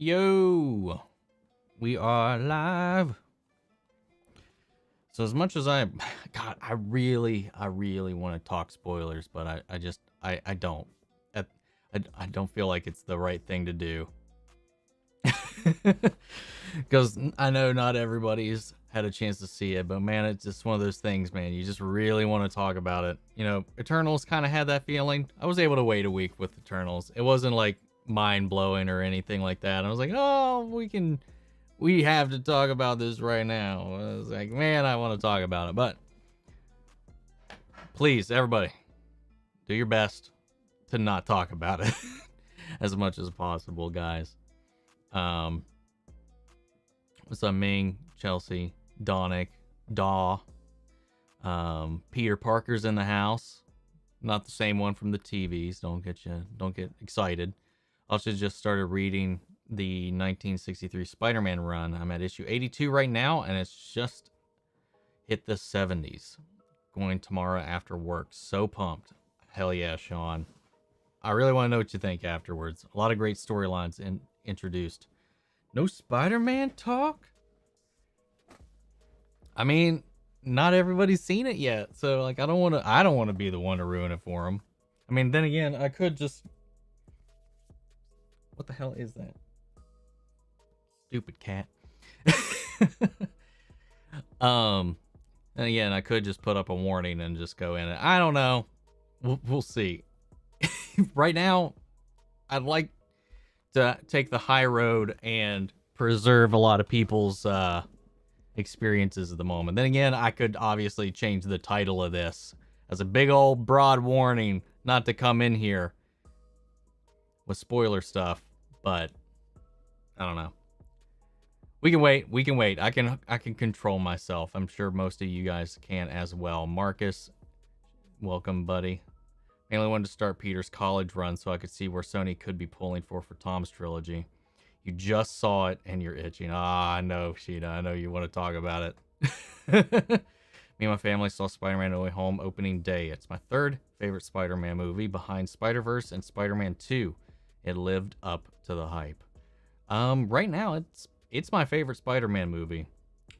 Yo, we are live. So as much as God, I really want to talk spoilers, but I don't. I don't feel like it's the right thing to do. Because I know not everybody's had a chance to see it, but man, it's just one of those things, man. You just really want to talk about it. You know, Eternals kind of had that feeling. I was able to wait a week with Eternals. It wasn't like mind blowing or anything like that. I was like, oh, we have to talk about this right now. I was like, man, I want to talk about it, but please, everybody, do your best to not talk about it as much as possible, guys. What's up, Ming, Chelsea, Donick, Daw, Peter Parker's in the house. Not the same one from the TVs. Don't get excited. Also just started reading the 1963 Spider-Man run. I'm at issue 82 right now, and it's just hit the 70s. Going tomorrow after work. So pumped. Hell yeah, Sean. I really want to know what you think afterwards. A lot of great storylines introduced. No Spider-Man talk? I mean, not everybody's seen it yet, so like I don't want to be the one to ruin it for them. I mean, then again, I could just What the hell is that? Stupid cat. And again, I could just put up a warning and just go in it. I don't know. We'll see. Right now, I'd like to take the high road and preserve a lot of people's experiences at the moment. Then again, I could obviously change the title of this as a big old broad warning not to come in here with spoiler stuff, but I don't know. We can wait. I can control myself. I'm sure most of you guys can as well. Marcus, welcome, buddy. Mainly wanted to start Peter's college run so I could see where Sony could be pulling for Tom's trilogy. You just saw it and you're itching. I know, Sheeta. I know you want to talk about it. Me and my family saw Spider-Man No Way Home opening day. It's my third favorite Spider-Man movie behind Spider-Verse and Spider-Man 2. It lived up to the hype. Right now, it's my favorite Spider-Man movie.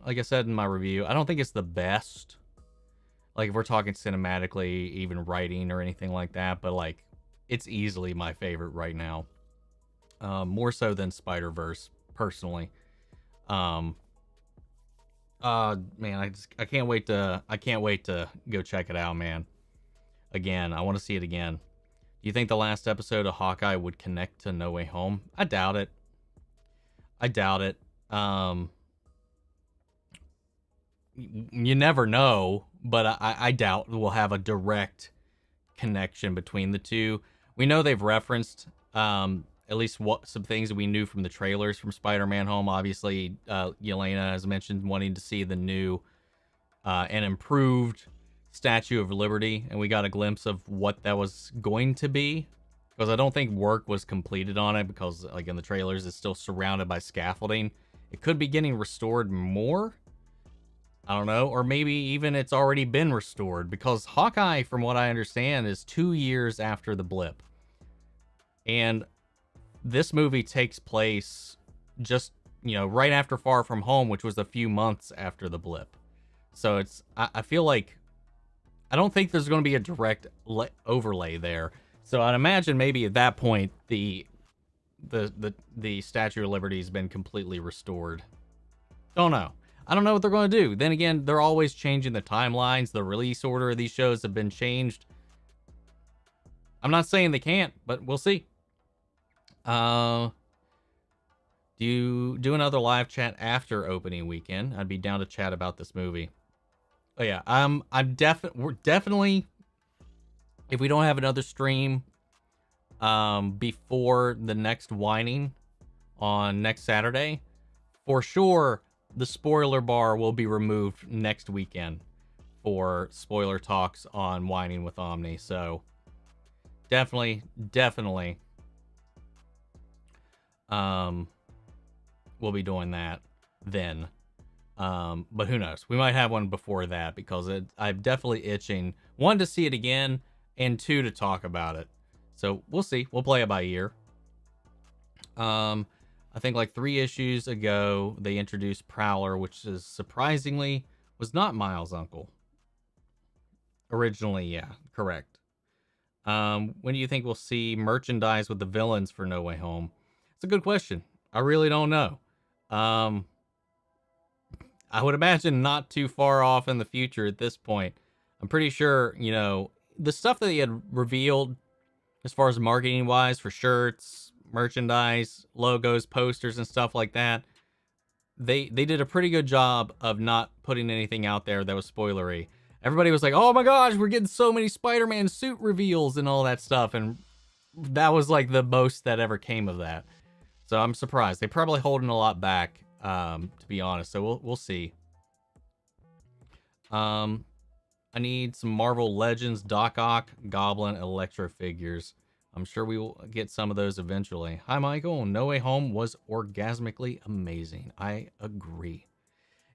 Like I said in my review, I don't think it's the best. Like, if we're talking cinematically, even writing or anything like that, but like, it's easily my favorite right now. More so than Spider-Verse, personally. Man, I can't wait to go check it out, man. Again, I want to see it again. Do you think the last episode of Hawkeye would connect to No Way Home? I doubt it. You never know, but I doubt we'll have a direct connection between the two. We know they've referenced at least some things that we knew from the trailers from Spider-Man Home. Obviously, Yelena has mentioned wanting to see the new and improved Statue of Liberty, and we got a glimpse of what that was going to be. Because I don't think work was completed on it, because like in the trailers, it's still surrounded by scaffolding. It could be getting restored more. I don't know, or maybe even it's already been restored, because Hawkeye, from what I understand, is 2 years after the blip. And this movie takes place just, right after Far From Home, which was a few months after the blip. So I feel like, I don't think there's going to be a direct overlay there. So I'd imagine maybe at that point, the Statue of Liberty has been completely restored. Don't know. I don't know what they're going to do. Then again, they're always changing the timelines. The release order of these shows have been changed. I'm not saying they can't, but we'll see. Do you do another live chat after opening weekend? I'd be down to chat about this movie. Oh yeah, we're definitely, if we don't have another stream before the next whining on next Saturday, for sure the spoiler bar will be removed next weekend for spoiler talks on Whining with Omni. So definitely we'll be doing that then. But who knows? We might have one before that, because I'm definitely itching, one, to see it again, and two, to talk about it. So we'll see. We'll play it by ear. I think like 3 issues ago, they introduced Prowler, which is surprisingly was not Miles' uncle. Originally, yeah, correct. When do you think we'll see merchandise with the villains for No Way Home? It's a good question. I really don't know. Um, I would imagine not too far off in the future at this point. I'm pretty sure, the stuff that they had revealed as far as marketing wise for shirts, merchandise, logos, posters, and stuff like that. They did a pretty good job of not putting anything out there that was spoilery. Everybody was like, "Oh my gosh, we're getting so many Spider-Man suit reveals and all that stuff," and that was like the most that ever came of that. So I'm surprised. They're probably holding a lot back, to be honest. So we'll see. I need some Marvel Legends, Doc Ock, Goblin, Electro figures. I'm sure we will get some of those eventually. Hi, Michael. No Way Home was orgasmically amazing. I agree.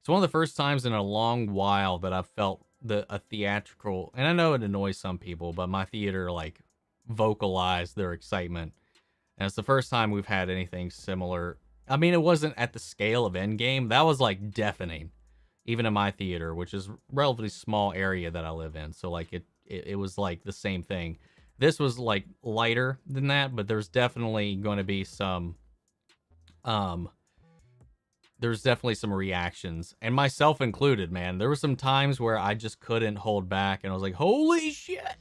It's one of the first times in a long while that I've felt a theatrical, and I know it annoys some people, but my theater like vocalized their excitement. And it's the first time we've had anything similar. I mean, it wasn't at the scale of Endgame. That was like deafening, even in my theater, which is a relatively small area that I live in. So like it was like the same thing. This was like lighter than that, but there's definitely going to be some there's definitely some reactions, and myself included, man. There were some times where I just couldn't hold back, and I was like, holy shit.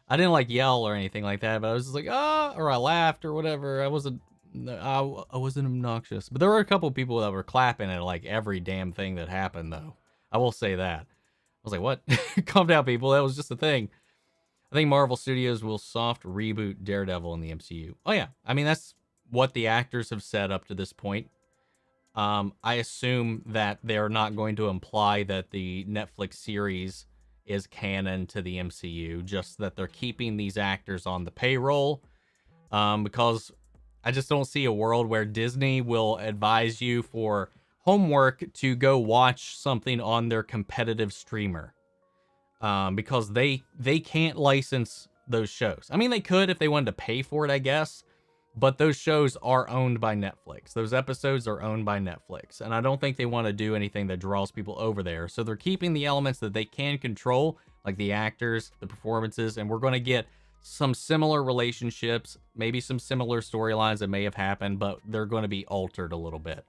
I didn't like yell or anything like that, but I was just like, or I laughed or whatever. I wasn't obnoxious, but there were a couple people that were clapping at like every damn thing that happened, though. I will say that. I was like, what? Calm down, people. That was just a thing. I think Marvel Studios will soft reboot Daredevil in the MCU. Oh yeah, I mean that's what the actors have said up to this point. I assume that they're not going to imply that the Netflix series is canon to the MCU, just that they're keeping these actors on the payroll. Because I just don't see a world where Disney will advise you for homework to go watch something on their competitive streamer. Because they can't license those shows. I mean, they could if they wanted to pay for it, I guess. But those shows are owned by Netflix. Those episodes are owned by Netflix. And I don't think they want to do anything that draws people over there. So they're keeping the elements that they can control, like the actors, the performances, and we're going to get some similar relationships, maybe some similar storylines that may have happened, but they're going to be altered a little bit.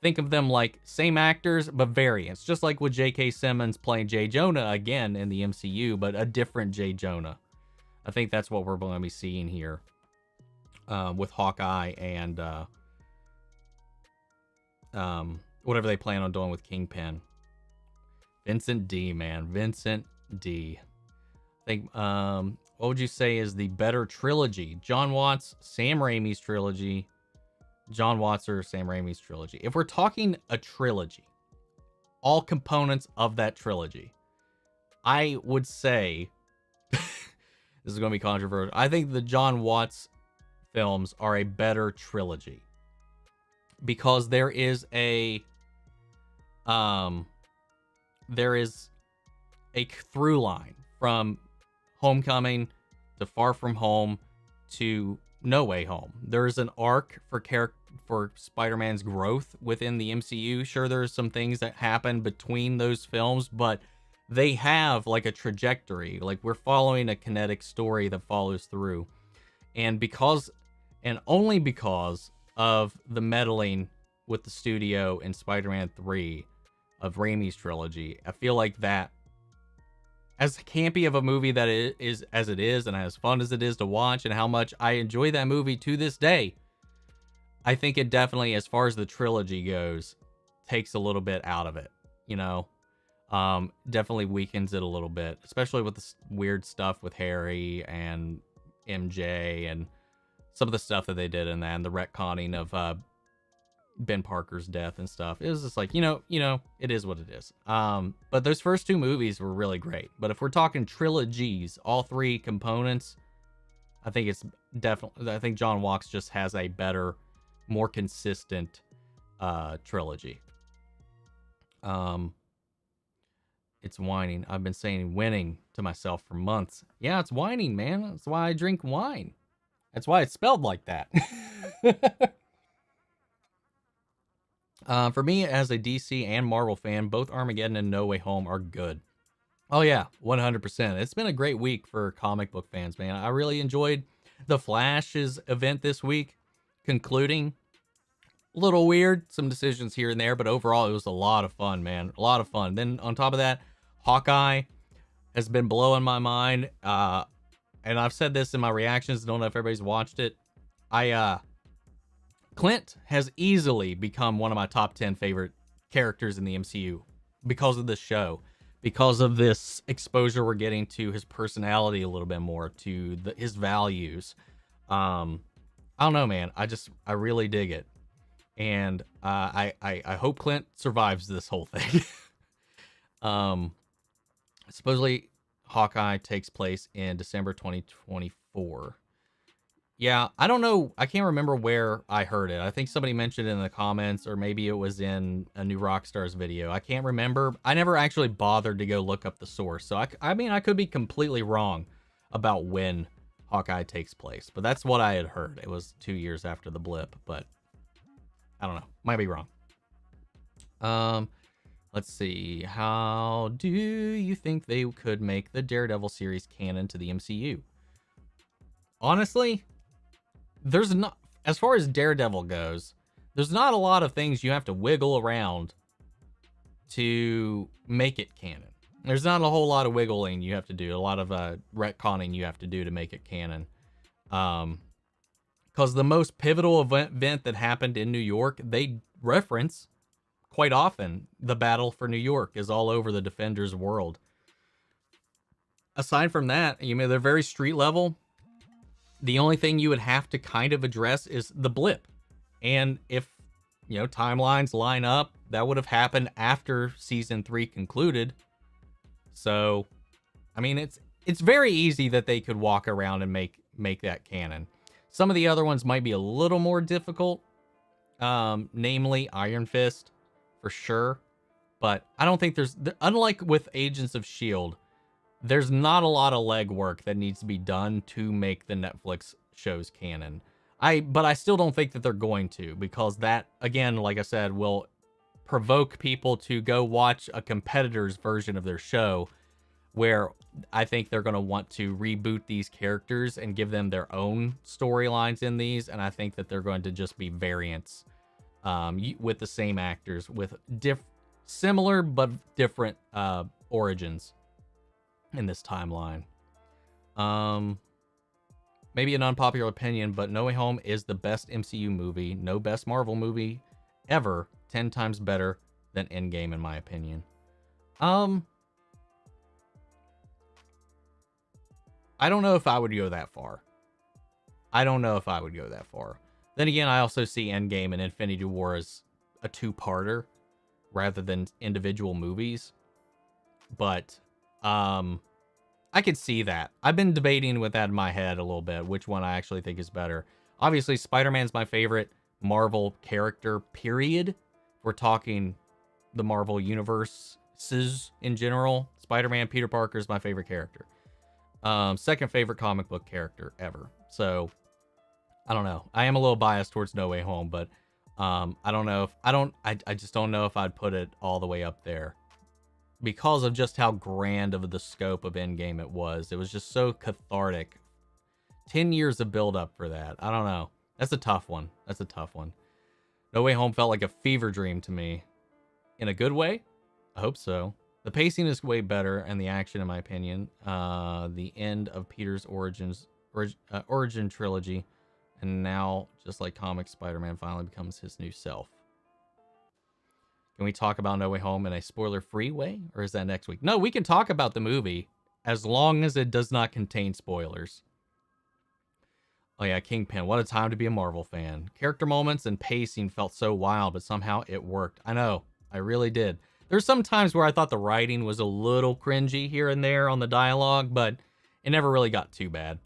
Think of them like same actors, but variants. Just like with J.K. Simmons playing J. Jonah again in the MCU, but a different J. Jonah. I think that's what we're going to be seeing here. With Hawkeye and whatever they plan on doing with Kingpin. Vincent D, man. Vincent D. I think, what would you say is the better trilogy? John Watts, Sam Raimi's trilogy. John Watts or Sam Raimi's trilogy. If we're talking a trilogy, all components of that trilogy, I would say, this is going to be controversial. I think the John Watts films are a better trilogy because there is a through line from Homecoming to Far From Home to No Way Home. There's an arc for Spider-Man's growth within the MCU. Sure, there's some things that happen between those films, but they have like a trajectory. Like we're following a kinetic story that follows through. And only because of the meddling with the studio in Spider-Man 3 of Raimi's trilogy, I feel like that, as campy of a movie that it is as it is, and as fun as it is to watch, and how much I enjoy that movie to this day, I think it definitely, as far as the trilogy goes, takes a little bit out of it, definitely weakens it a little bit, especially with the weird stuff with Harry and MJ and some of the stuff that they did in that, and the retconning of Ben Parker's death and stuff. It was just like, it is what it is. But those first 2 movies were really great. But if we're talking trilogies, all 3 components, I think it's definitely, I think John Watts just has a better, more consistent trilogy. It's whining. I've been saying winning to myself for months. Yeah, it's whining, man. That's why I drink wine. That's why it's spelled like that. For me, as a DC and Marvel fan, both Armageddon and No Way Home are good. Oh yeah, 100%. It's been a great week for comic book fans, man. I really enjoyed the Flash's event this week, concluding. A little weird, some decisions here and there, but overall it was a lot of fun, man. A lot of fun. Then on top of that, Hawkeye has been blowing my mind. And I've said this in my reactions. Don't know if everybody's watched it. Clint has easily become one of my top 10 favorite characters in the MCU because of this show, because of this exposure we're getting to his personality a little bit more, to his values. I don't know, man. I really dig it. And I hope Clint survives this whole thing. Supposedly Hawkeye takes place in December 2024. Yeah, I don't know. I can't remember where I heard it. I think somebody mentioned it in the comments, or maybe it was in a new Rockstars video. I can't remember. I never actually bothered to go look up the source. So I mean, I could be completely wrong about when Hawkeye takes place, but that's what I had heard. It was 2 years after the blip, but I don't know. Might be wrong. Let's see. How do you think they could make the Daredevil series canon to the MCU? Honestly, there's not, as far as Daredevil goes, there's not a lot of things you have to wiggle around to make it canon. There's not a whole lot of wiggling you have to do, a lot of retconning you have to do to make it canon. Because the most pivotal event that happened in New York, they reference quite often. The battle for New York is all over the Defenders world. Aside from that, you mean they're very street level. The only thing you would have to kind of address is the blip. And if, timelines line up, that would have happened after season 3 concluded. So, I mean, it's very easy that they could walk around and make that canon. Some of the other ones might be a little more difficult, namely Iron Fist, for sure. But I don't think unlike with Agents of S.H.I.E.L.D., there's not a lot of legwork that needs to be done to make the Netflix shows canon. But I still don't think that they're going to, because that, again, like I said, will provoke people to go watch a competitor's version of their show, where I think they're going to want to reboot these characters and give them their own storylines in these. And I think that they're going to just be variants with the same actors, with similar but different origins in this timeline. Maybe an unpopular opinion, but No Way Home is the best MCU movie. No best Marvel movie ever. 10 times better than Endgame, in my opinion. I don't know if I would go that far. Then again, I also see Endgame and Infinity War as a two-parter rather than individual movies. But I could see that. I've been debating with that in my head a little bit, which one I actually think is better. Obviously, Spider-Man's my favorite Marvel character, period. We're talking the Marvel universes in general. Spider-Man, Peter Parker is my favorite character. Second favorite comic book character ever. So, I don't know. I am a little biased towards No Way Home, but I don't know if I just don't know if I'd put it all the way up there, because of just how grand of the scope of Endgame it was. It was just so cathartic. 10 years of build up for that. I don't know. That's a tough one. No Way Home felt like a fever dream to me. In a good way? I hope so. The pacing is way better, and the action, in my opinion. The end of Peter's origin trilogy, and now, just like comics, Spider-Man finally becomes his new self. Can we talk about No Way Home in a spoiler-free way, or is that next week? No, we can talk about the movie, as long as it does not contain spoilers. Oh yeah, Kingpin. What a time to be a Marvel fan. Character moments and pacing felt so wild, but somehow it worked. I know. I really did. There's some times where I thought the writing was a little cringy here and there on the dialogue, but it never really got too bad.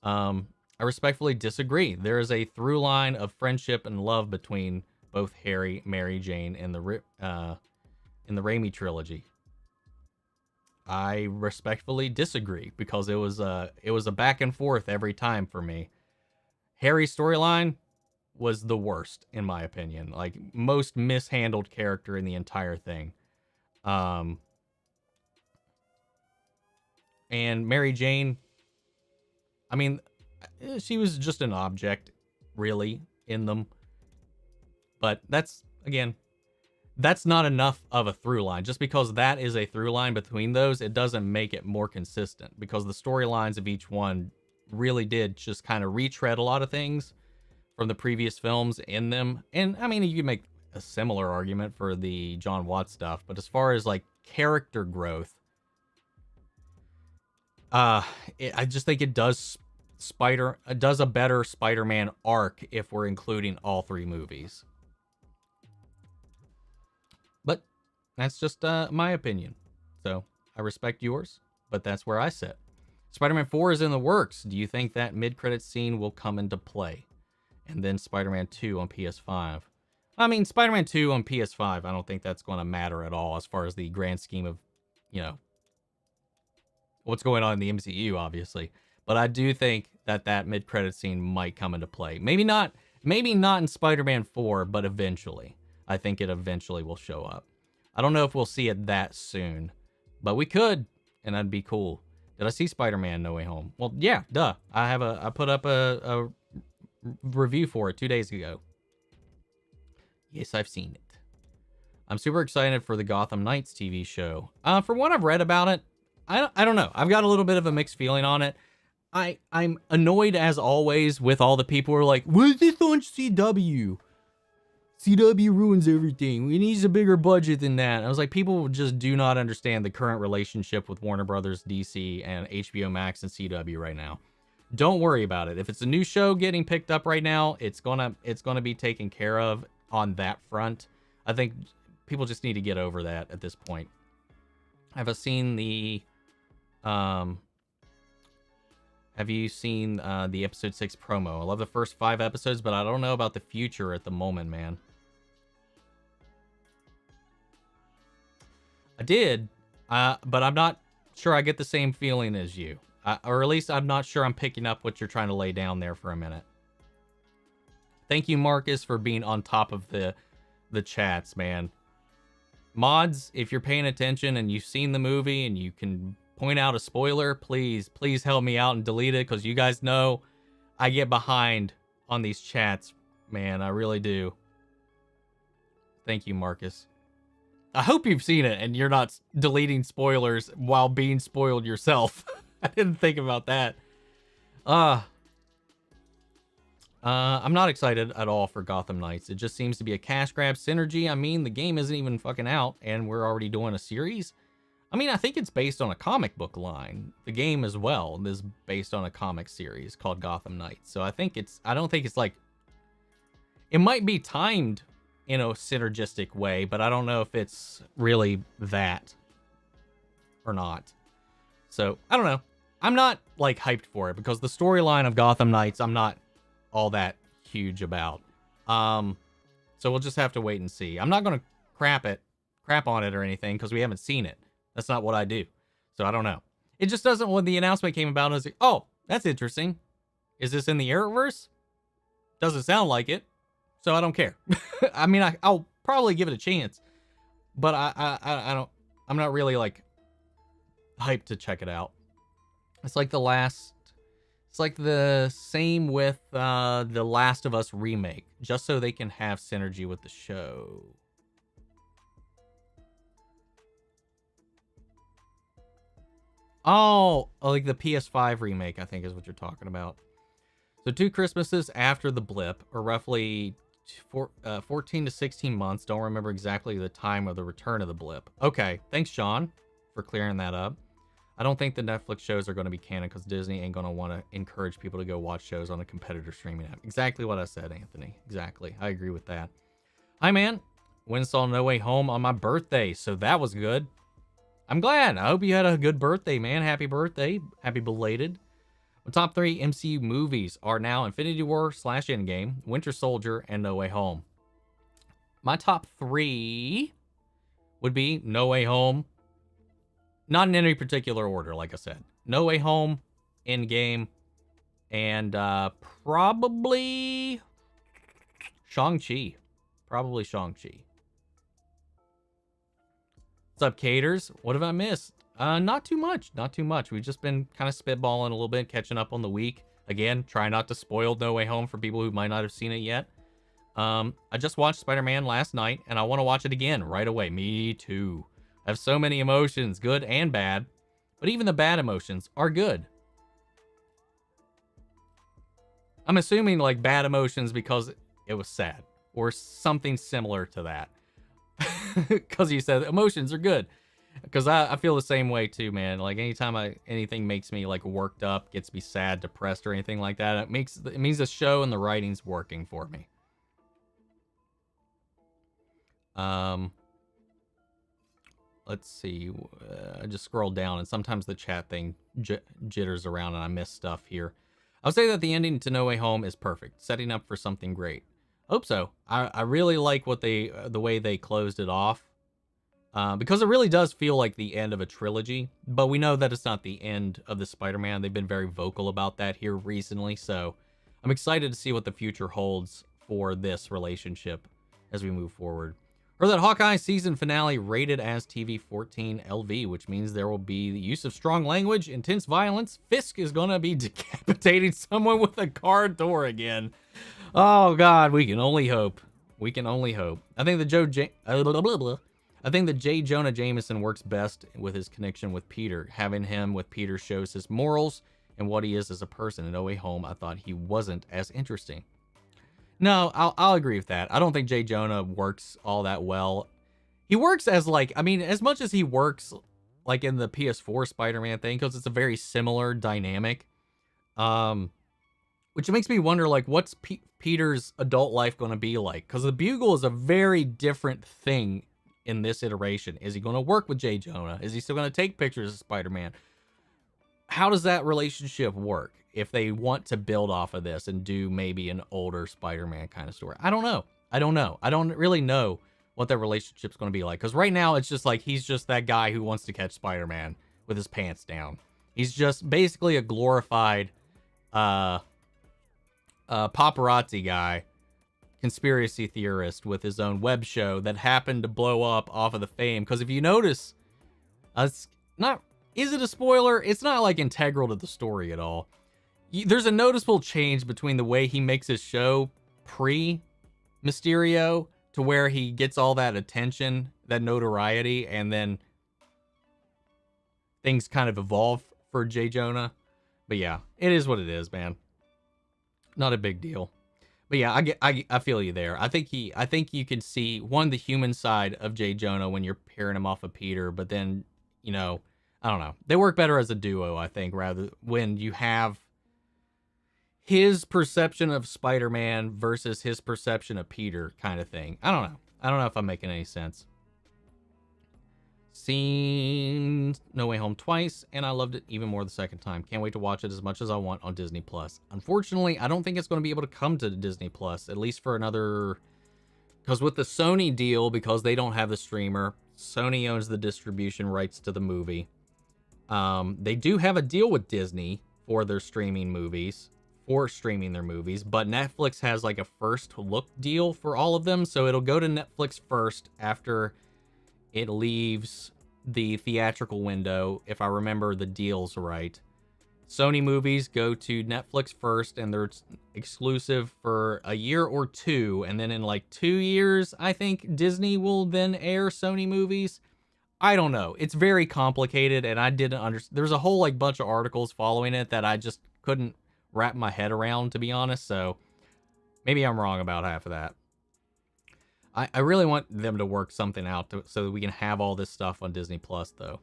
I respectfully disagree. There is a through line of friendship and love between both Harry, Mary Jane, and in the Raimi trilogy. I respectfully disagree, because it was a back and forth every time for me. Harry's storyline was the worst, in my opinion. Like, most mishandled character in the entire thing. And Mary Jane, I mean, she was just an object, really, in them. But that's, again, that's not enough of a through line. Just because that is a through line between those, it doesn't make it more consistent. Because the storylines of each one really did just kind of retread a lot of things from the previous films in them. And, I mean, you can make a similar argument for the John Watts stuff. But as far as, like, character growth, I just think it does a better Spider-Man arc if we're including all three movies. But that's just my opinion. So I respect yours, but that's where I sit. Spider-Man 4 is in the works. Do you think that mid-credits scene will come into play? And then Spider-Man 2 on PS5. I mean, Spider-Man 2 on PS5, I don't think that's going to matter at all as far as the grand scheme of, you know, what's going on in the MCU, obviously. But I do think that mid-credit scene might come into play. Maybe not in Spider-Man 4, but eventually. I think it eventually will show up. I don't know if we'll see it that soon, but we could, and that'd be cool. Did I see Spider-Man No Way Home? Well, yeah, duh. I put up a review for it 2 days ago. Yes, I've seen it. I'm super excited for the Gotham Knights TV show. From what I've read about it, I don't know. I've got a little bit of a mixed feeling on it. I'm annoyed as always with all the people who are like, "What is this on CW? CW ruins everything. We need a bigger budget than that." I was like, people just do not understand the current relationship with Warner Brothers, DC, and HBO Max and CW right now. Don't worry about it. If it's a new show getting picked up right now, it's gonna be taken care of on that front. I think people just need to get over that at this point. Have you seen the episode 6 promo? I love the first 5 episodes, but I don't know about the future at the moment, man. I did, but I'm not sure I get the same feeling as you. Or at least I'm not sure I'm picking up what you're trying to lay down there for a minute. Thank you, Marcus, for being on top of the chats, man. Mods, if you're paying attention and you've seen the movie and you can point out a spoiler, please help me out and delete it, because you guys know I get behind on these chats, man. I really do. Thank you, Marcus. I hope you've seen it and you're not deleting spoilers while being spoiled yourself. I didn't think about that. I'm not excited at all for Gotham Knights. It just seems to be a cash grab synergy. I mean, the game isn't even fucking out and we're already doing a series. I mean, I think it's based on a comic book line. The game as well is based on a comic series called Gotham Knights. So I don't think it's like, it might be timed in a synergistic way, but I don't know if it's really that or not. So I don't know. I'm not like hyped for it because the storyline of Gotham Knights, I'm not all that huge about. So we'll just have to wait and see. I'm not going to crap on it or anything because we haven't seen it. That's not what I do. So I don't know. It just doesn't, when the announcement came about, I was like, oh, that's interesting. Is this in the Arrowverse? Doesn't sound like it. So I don't care. I mean, I'll probably give it a chance, but I'm not really like hyped to check it out. It's like it's like the same with the Last of Us remake, just so they can have synergy with the show. Oh, like the PS5 remake, I think is what you're talking about. So 2 Christmases after the blip, or roughly 14 to 16 months. Don't remember exactly the time of the return of the blip. Okay, thanks, Sean, for clearing that up. I don't think the Netflix shows are going to be canon because Disney ain't going to want to encourage people to go watch shows on a competitor streaming app. Exactly what I said, Anthony. Exactly. I agree with that. Hi, man. Went and saw No Way Home on my birthday, so that was good. I'm glad. I hope you had a good birthday, man. Happy birthday. Happy belated. My top 3 MCU movies are now Infinity War / Endgame, Winter Soldier, and No Way Home. My top 3 would be No Way Home. Not in any particular order, like I said. No Way Home, Endgame, and probably Shang-Chi. Probably Shang-Chi. What's up, Caters? What have I missed? Not too much. Not too much. We've just been kind of spitballing a little bit, catching up on the week. Again, try not to spoil No Way Home for people who might not have seen it yet. I just watched Spider-Man last night, and I want to watch it again right away. Me too. I have so many emotions, good and bad. But even the bad emotions are good. I'm assuming like bad emotions because it was sad. Or something similar to that. Because you said emotions are good. Because I feel the same way too, man. Like anytime anything makes me like worked up, gets me sad, depressed, or anything like that, it means the show and the writing's working for me. Let's see. I just scrolled down, and sometimes the chat thing jitters around, and I miss stuff here. I'll say that the ending to No Way Home is perfect, setting up for something great. Hope so. I really like what the way they closed it off, because it really does feel like the end of a trilogy. But we know that it's not the end of the Spider-Man. They've been very vocal about that here recently, so I'm excited to see what the future holds for this relationship as we move forward. Or that Hawkeye season finale rated as TV-14 LV, which means there will be the use of strong language, intense violence. Fisk is going to be decapitating someone with a car door again. Oh, God, we can only hope. We can only hope. I think that J. Jonah Jameson works best with his connection with Peter. Having him with Peter shows his morals and what he is as a person. In No Way Home, I thought he wasn't as interesting. No, I'll agree with that. I don't think J. Jonah works all that well. He works as like, I mean, as much as he works like in the PS4 Spider-Man thing, because it's a very similar dynamic. Which makes me wonder, like, what's Peter's adult life going to be like? Because the Bugle is a very different thing in this iteration. Is he going to work with J. Jonah? Is he still going to take pictures of Spider-Man? How does that relationship work if they want to build off of this and do maybe an older Spider-Man kind of story? I don't know. I don't really know what their relationship's going to be like. Because right now, it's just like he's just that guy who wants to catch Spider-Man with his pants down. He's just basically a glorified paparazzi guy, conspiracy theorist with his own web show that happened to blow up off of the fame. Because if you notice, it's not... Is it a spoiler? It's not like integral to the story at all. There's a noticeable change between the way he makes his show pre-Mysterio to where he gets all that attention, that notoriety, and then things kind of evolve for J. Jonah. But yeah, it is what it is, man. Not a big deal. But yeah, I feel you there. I think you can see the human side of J. Jonah when you're pairing him off of Peter, but then, you know, I don't know. They work better as a duo, I think, rather when you have his perception of Spider-Man versus his perception of Peter kind of thing. I don't know. I don't know if I'm making any sense. Seen No Way Home twice, and I loved it even more the second time. Can't wait to watch it as much as I want on Disney+. Unfortunately, I don't think it's going to be able to come to Disney+, at least for another... Because with the Sony deal, because they don't have the streamer, Sony owns the distribution rights to the movie. They do have a deal with Disney for their streaming movies, streaming their movies, but Netflix has like a first look deal for all of them, so it'll go to Netflix first after it leaves the theatrical window, if I remember the deals right. Sony movies go to Netflix first, and they're exclusive for a year or two, and then in like 2 years, I think Disney will then air Sony movies. I don't know. It's very complicated, and I didn't understand. There's a whole like bunch of articles following it that I just couldn't wrap my head around, to be honest, so maybe I'm wrong about half of that. I really want them to work something out so that we can have all this stuff on Disney Plus, though.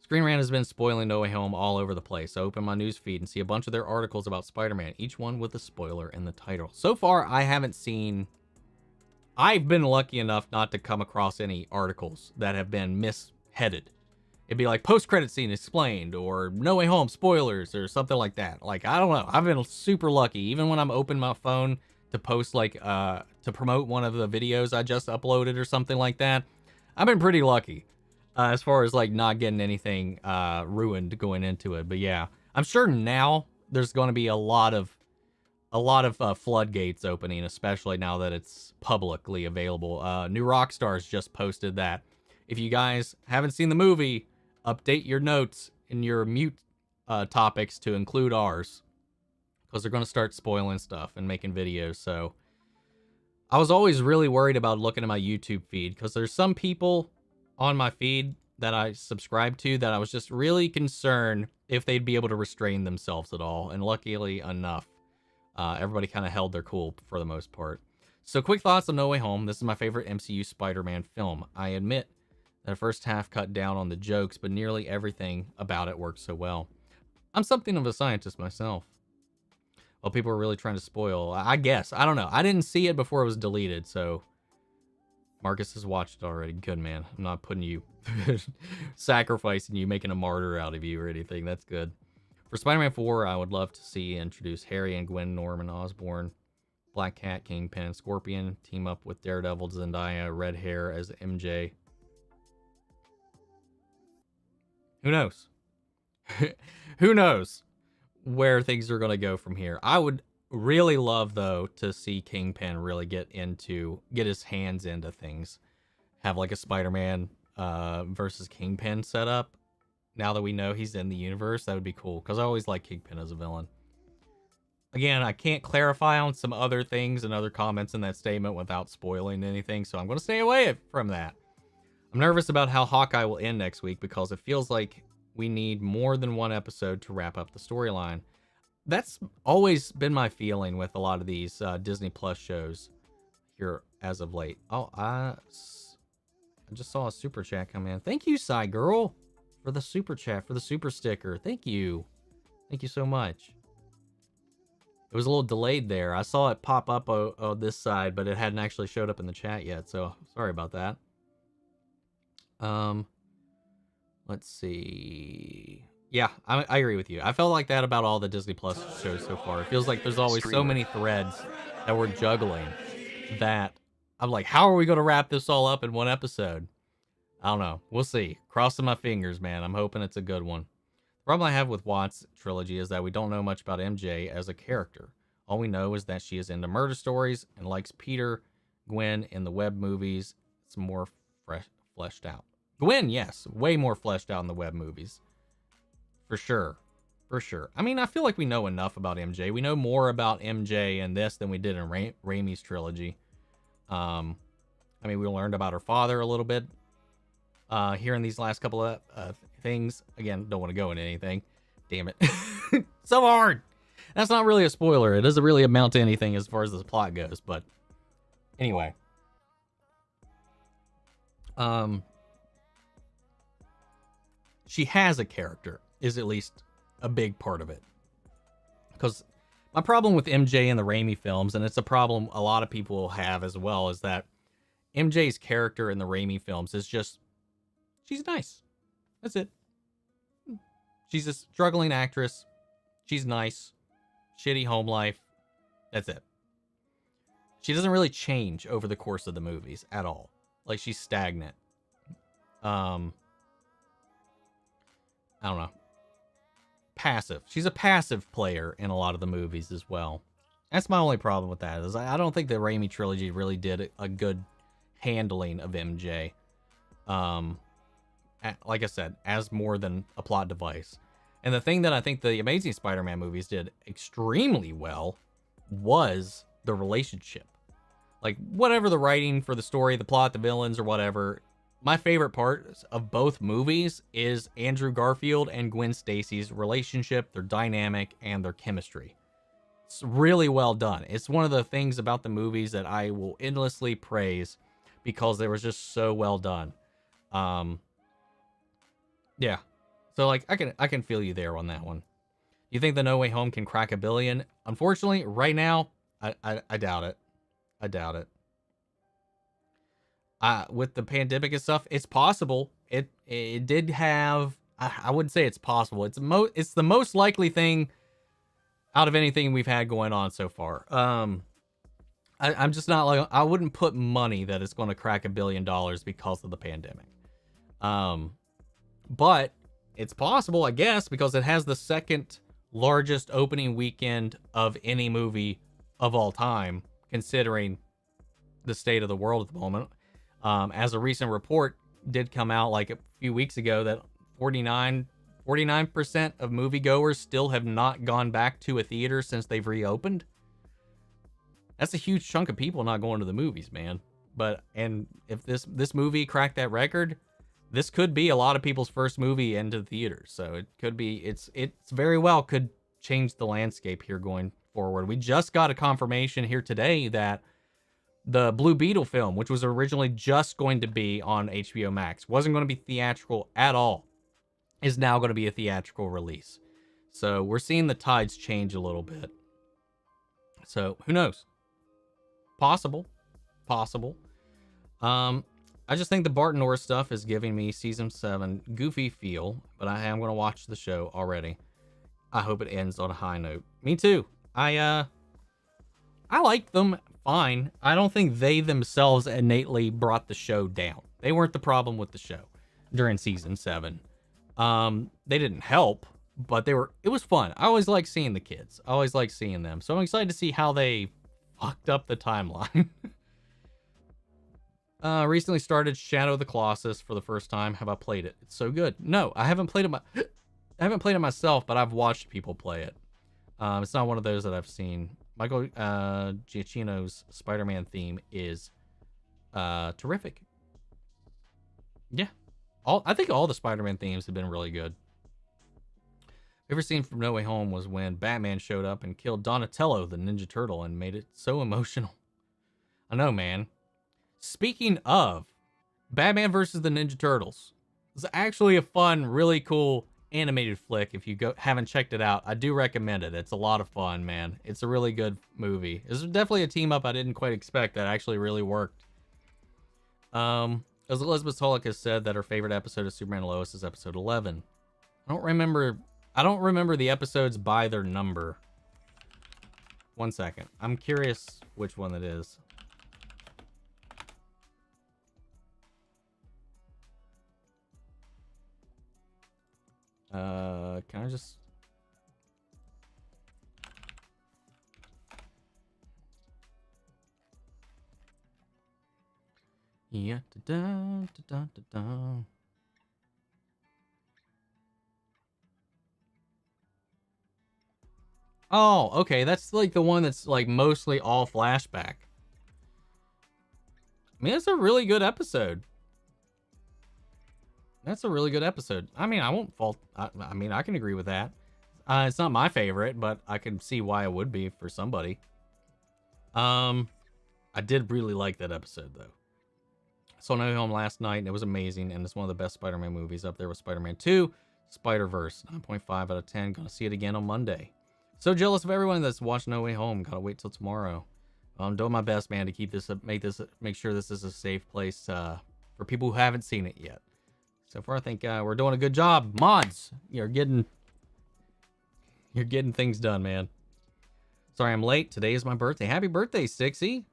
Screen Rant has been spoiling No Way Home all over the place. I open my news feed and see a bunch of their articles about Spider-Man, each one with a spoiler in the title. So far, I haven't seen... I've been lucky enough not to come across any articles that have been misheaded. It'd be like post-credit scene explained, or No Way Home spoilers, or something like that. Like, I don't know. I've been super lucky. Even when I'm opening my phone to post, like, to promote one of the videos I just uploaded or something like that, I've been pretty lucky as far as, like, not getting anything ruined going into it. But yeah, I'm sure now there's going to be a lot of a lot of floodgates opening, especially now that it's publicly available. New Rockstars just posted that if you guys haven't seen the movie, update your notes in your mute topics to include ours, because they're going to start spoiling stuff and making videos. So I was always really worried about looking at my YouTube feed, because there's some people on my feed that I subscribe to that I was just really concerned if they'd be able to restrain themselves at all. And luckily enough, everybody kind of held their cool for the most part. So quick thoughts on No Way Home. This is my favorite MCU Spider-Man film. I admit that the first half cut down on the jokes, but nearly everything about it worked so well. I'm something of a scientist myself. Well, people are really trying to spoil, I guess. I don't know. I didn't see it before it was deleted, so Marcus has watched it already. Good, man. I'm not putting you, sacrificing you, making a martyr out of you or anything. That's good. For Spider-Man 4, I would love to see introduce Harry and Gwen Norman Osborn, Black Cat, Kingpin, and Scorpion, team up with Daredevil, Zendaya, red hair as MJ. Who knows? Who knows where things are going to go from here? I would really love, though, to see Kingpin really get his hands into things. Have like a Spider-Man versus Kingpin setup. Now that we know he's in the universe, that would be cool, because I always like Kingpin as a villain. Again, I can't clarify on some other things and other comments in that statement without spoiling anything, so I'm going to stay away from that. I'm nervous about how Hawkeye will end next week, because it feels like we need more than one episode to wrap up the storyline. That's always been my feeling with a lot of these Disney Plus shows here as of late. Oh, I just saw a super chat come in. Thank you, Psy Girl, for the super chat, for the super sticker. Thank you. Thank you so much. It was a little delayed there. I saw it pop up on this side, but it hadn't actually showed up in the chat yet, so sorry about that. Let's see. Yeah, I agree with you. I felt like that about all the Disney Plus shows so far. It feels like there's always so many threads that we're juggling that I'm like, how are we going to wrap this all up in one episode? I don't know. We'll see. Crossing my fingers, man. I'm hoping it's a good one. The problem I have with Watt's trilogy is that we don't know much about MJ as a character. All we know is that she is into murder stories and likes Peter, Gwen in the web movies. It's more fleshed out. Gwen, yes, way more fleshed out in the web movies. For sure. For sure. I mean, I feel like we know enough about MJ. We know more about MJ in this than we did in Raimi's trilogy. I mean, we learned about her father a little bit here in these last couple of things. Again, don't want to go into anything. Damn it. So hard. That's not really a spoiler. It doesn't really amount to anything as far as the plot goes. But anyway. She has a character is at least a big part of it. Because my problem with MJ in the Raimi films, and it's a problem a lot of people have as well, is that MJ's character in the Raimi films is just, she's nice. That's it. She's a struggling actress. She's nice. Shitty home life. That's it. She doesn't really change over the course of the movies at all. Like, she's stagnant. I don't know. Passive. She's a passive player in a lot of the movies as well. That's my only problem with that, is I don't think the Raimi trilogy really did a good handling of MJ. Like I said, as more than a plot device. And the thing that I think the Amazing Spider-Man movies did extremely well was the relationship. Like, whatever the writing for the story, the plot, the villains, or whatever, my favorite part of both movies is Andrew Garfield and Gwen Stacy's relationship, their dynamic, and their chemistry. It's really well done. It's one of the things about the movies that I will endlessly praise because they were just so well done. Yeah. So, like, I can feel you there on that one. You think the No Way Home can crack $1 billion? Unfortunately, right now, I doubt it. I doubt it. With the pandemic and stuff, it's possible. It did have. I wouldn't say it's possible. It's the most likely thing out of anything we've had going on so far. I'm just not like, I wouldn't put money that it's going to crack $1 billion because of the pandemic. But it's possible, I guess, because it has the second largest opening weekend of any movie of all time, considering the state of the world at the moment. As a recent report did come out like a few weeks ago that 49% of moviegoers still have not gone back to a theater since they've reopened. That's a huge chunk of people not going to the movies, man. And if this movie cracked that record, this could be a lot of people's first movie into the theater. So it could be, it's very well could change the landscape here going forward. We just got a confirmation here today that the Blue Beetle film, which was originally just going to be on HBO Max, wasn't going to be theatrical at all, is now going to be a theatrical release. So we're seeing the tides change a little bit. So who knows? Possible. I just think the Bart Norris stuff is giving me season 7 goofy feel, but I am going to watch the show already. I hope it ends on a high note. Me too. I like them fine. I don't think they themselves innately brought the show down. They weren't the problem with the show during season 7. They didn't help, but it was fun. I always like seeing the kids. I always like seeing them. So I'm excited to see how they fucked up the timeline. Recently started Shadow of the Colossus for the first time. Have I played it? It's so good. No, I haven't played it. I haven't played it myself, but I've watched people play it. It's not one of those that I've seen. Michael Giacchino's Spider-Man theme is terrific. Yeah, I think all the Spider-Man themes have been really good. Favorite scene from No Way Home was when Batman showed up and killed Donatello, the Ninja Turtle, and made it so emotional. I know, man. Speaking of, Batman versus the Ninja Turtles. It's actually a fun, really cool animated flick. If you haven't checked it out, I do recommend it. It's a lot of fun, man. It's a really good movie. It's definitely a team up I didn't quite expect that actually really worked. As Elizabeth Tulloch has said that her favorite episode of Superman and Lois is episode 11. I don't remember the episodes by their number. One second. I'm curious which one it is. Can I just... Yeah. Oh, okay. That's like the one that's like mostly all flashback. I mean, that's a really good episode. That's a really good episode. I mean, I won't fault... I mean, I can agree with that. It's not my favorite, but I can see why it would be for somebody. I did really like that episode, though. Saw No Way Home last night, and it was amazing, and it's one of the best Spider-Man movies up there with Spider-Man 2, Spider-Verse, 9.5 out of 10. Gonna see it again on Monday. So jealous of everyone that's watched No Way Home. Gotta wait till tomorrow. I'm doing my best, man, to keep this up, make sure this is a safe place for people who haven't seen it yet. So far, I think we're doing a good job. Mods, you're getting things done, man. Sorry I'm late. Today is my birthday. Happy birthday, Sixy.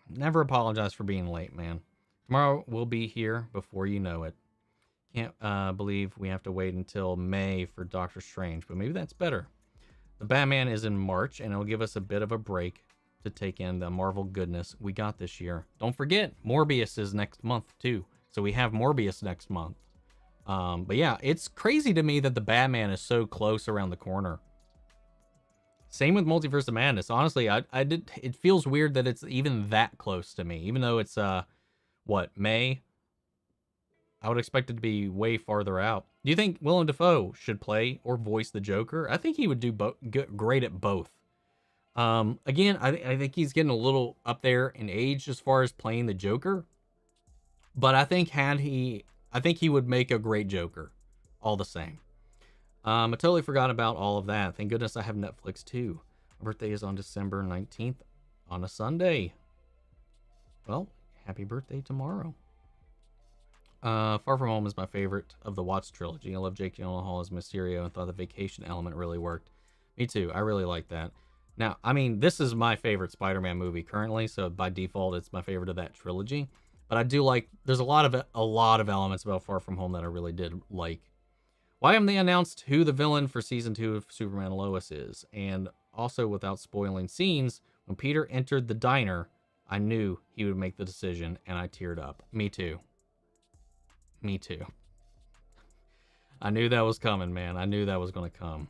Never apologize for being late, man. Tomorrow we'll be here before you know it. Can't believe we have to wait until May for Doctor Strange, but maybe that's better. The Batman is in March, and it'll give us a bit of a break to take in the Marvel goodness we got this year. Don't forget, Morbius is next month, too. So we have Morbius next month. But yeah, it's crazy to me that the Batman is so close around the corner. Same with Multiverse of Madness. Honestly, it feels weird that it's even that close to me. Even though it's, May? I would expect it to be way farther out. Do you think Willem Dafoe should play or voice the Joker? I think he would do great at both. Again, I think he's getting a little up there in age as far as playing the Joker. But I think he would make a great Joker, all the same. I totally forgot about all of that. Thank goodness I have Netflix too. My birthday is on December 19th on a Sunday. Well, happy birthday tomorrow. Far From Home is my favorite of the Watts trilogy. I love Jake Gyllenhaal as Mysterio and thought the vacation element really worked. Me too. I really like that. Now, I mean, this is my favorite Spider-Man movie currently, so by default, it's my favorite of that trilogy. But I do like, there's a lot of elements about Far From Home that I really did like. Why haven't they announced who the villain for season 2 of Superman and Lois is? And also, without spoiling scenes, when Peter entered the diner, I knew he would make the decision, and I teared up. Me too. Me too. I knew that was coming, man. I knew that was going to come.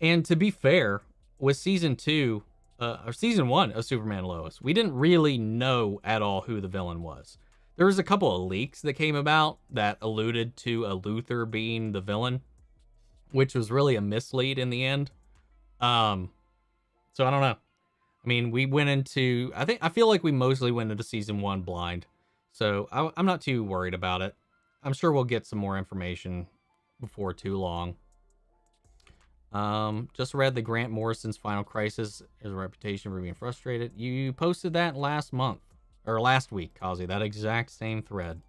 And to be fair, with season 2, or season 1 of Superman and Lois, we didn't really know at all who the villain was. There was a couple of leaks that came about that alluded to a Luthor being the villain, which was really a mislead in the end. So I don't know. I mean, we went into, I feel like we mostly went into season 1 blind. So I'm not too worried about it. I'm sure we'll get some more information before too long. Just read the Grant Morrison's Final Crisis, his reputation for being frustrated. You posted that last week, Kazi. That exact same thread.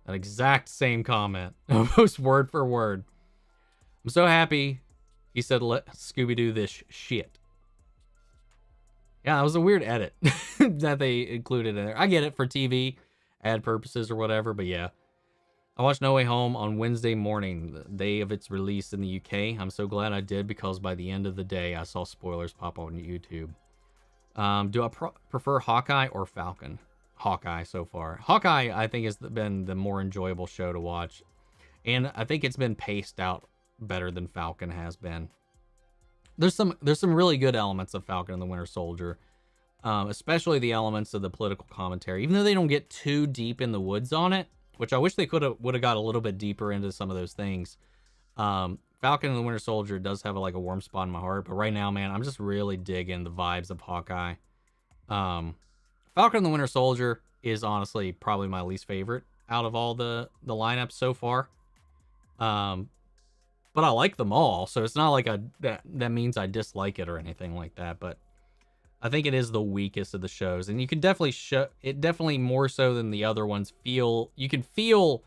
That exact same comment. Almost word for word. I'm so happy he said, let Scooby-Doo this shit. Yeah, that was a weird edit that they included in there. I get it for TV, ad purposes or whatever, but yeah. I watched No Way Home on Wednesday morning, the day of its release in the UK. I'm so glad I did, because by the end of the day, I saw spoilers pop on YouTube. Do I prefer Hawkeye or Falcon? Hawkeye so far. Hawkeye, I think, has been the more enjoyable show to watch. And I think it's been paced out better than Falcon has been. There's some really good elements of Falcon and the Winter Soldier. Especially the elements of the political commentary. Even though they don't get too deep in the woods on it, which I wish they would have got a little bit deeper into some of those things. Falcon and the Winter Soldier does have a warm spot in my heart, but right now, man, I'm just really digging the vibes of Hawkeye. Falcon and the Winter Soldier is honestly probably my least favorite out of all the lineups so far. But I like them all, so it's not like that means I dislike it or anything like that, but I think it is the weakest of the shows, and you can definitely definitely more so than the other ones you can feel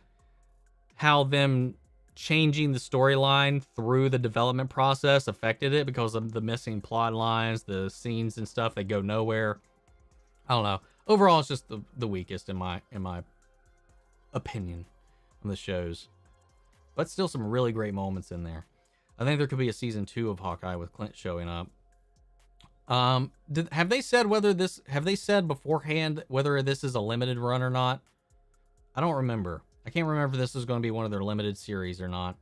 how them changing the storyline through the development process affected it because of the missing plot lines, the scenes and stuff that go nowhere. I don't know. Overall, it's just the weakest in my opinion on the shows, but still some really great moments in there. I think there could be a season 2 of Hawkeye with Clint showing up. Have they said beforehand whether this is a limited run or not? I don't remember. I can't remember if this is going to be one of their limited series or not.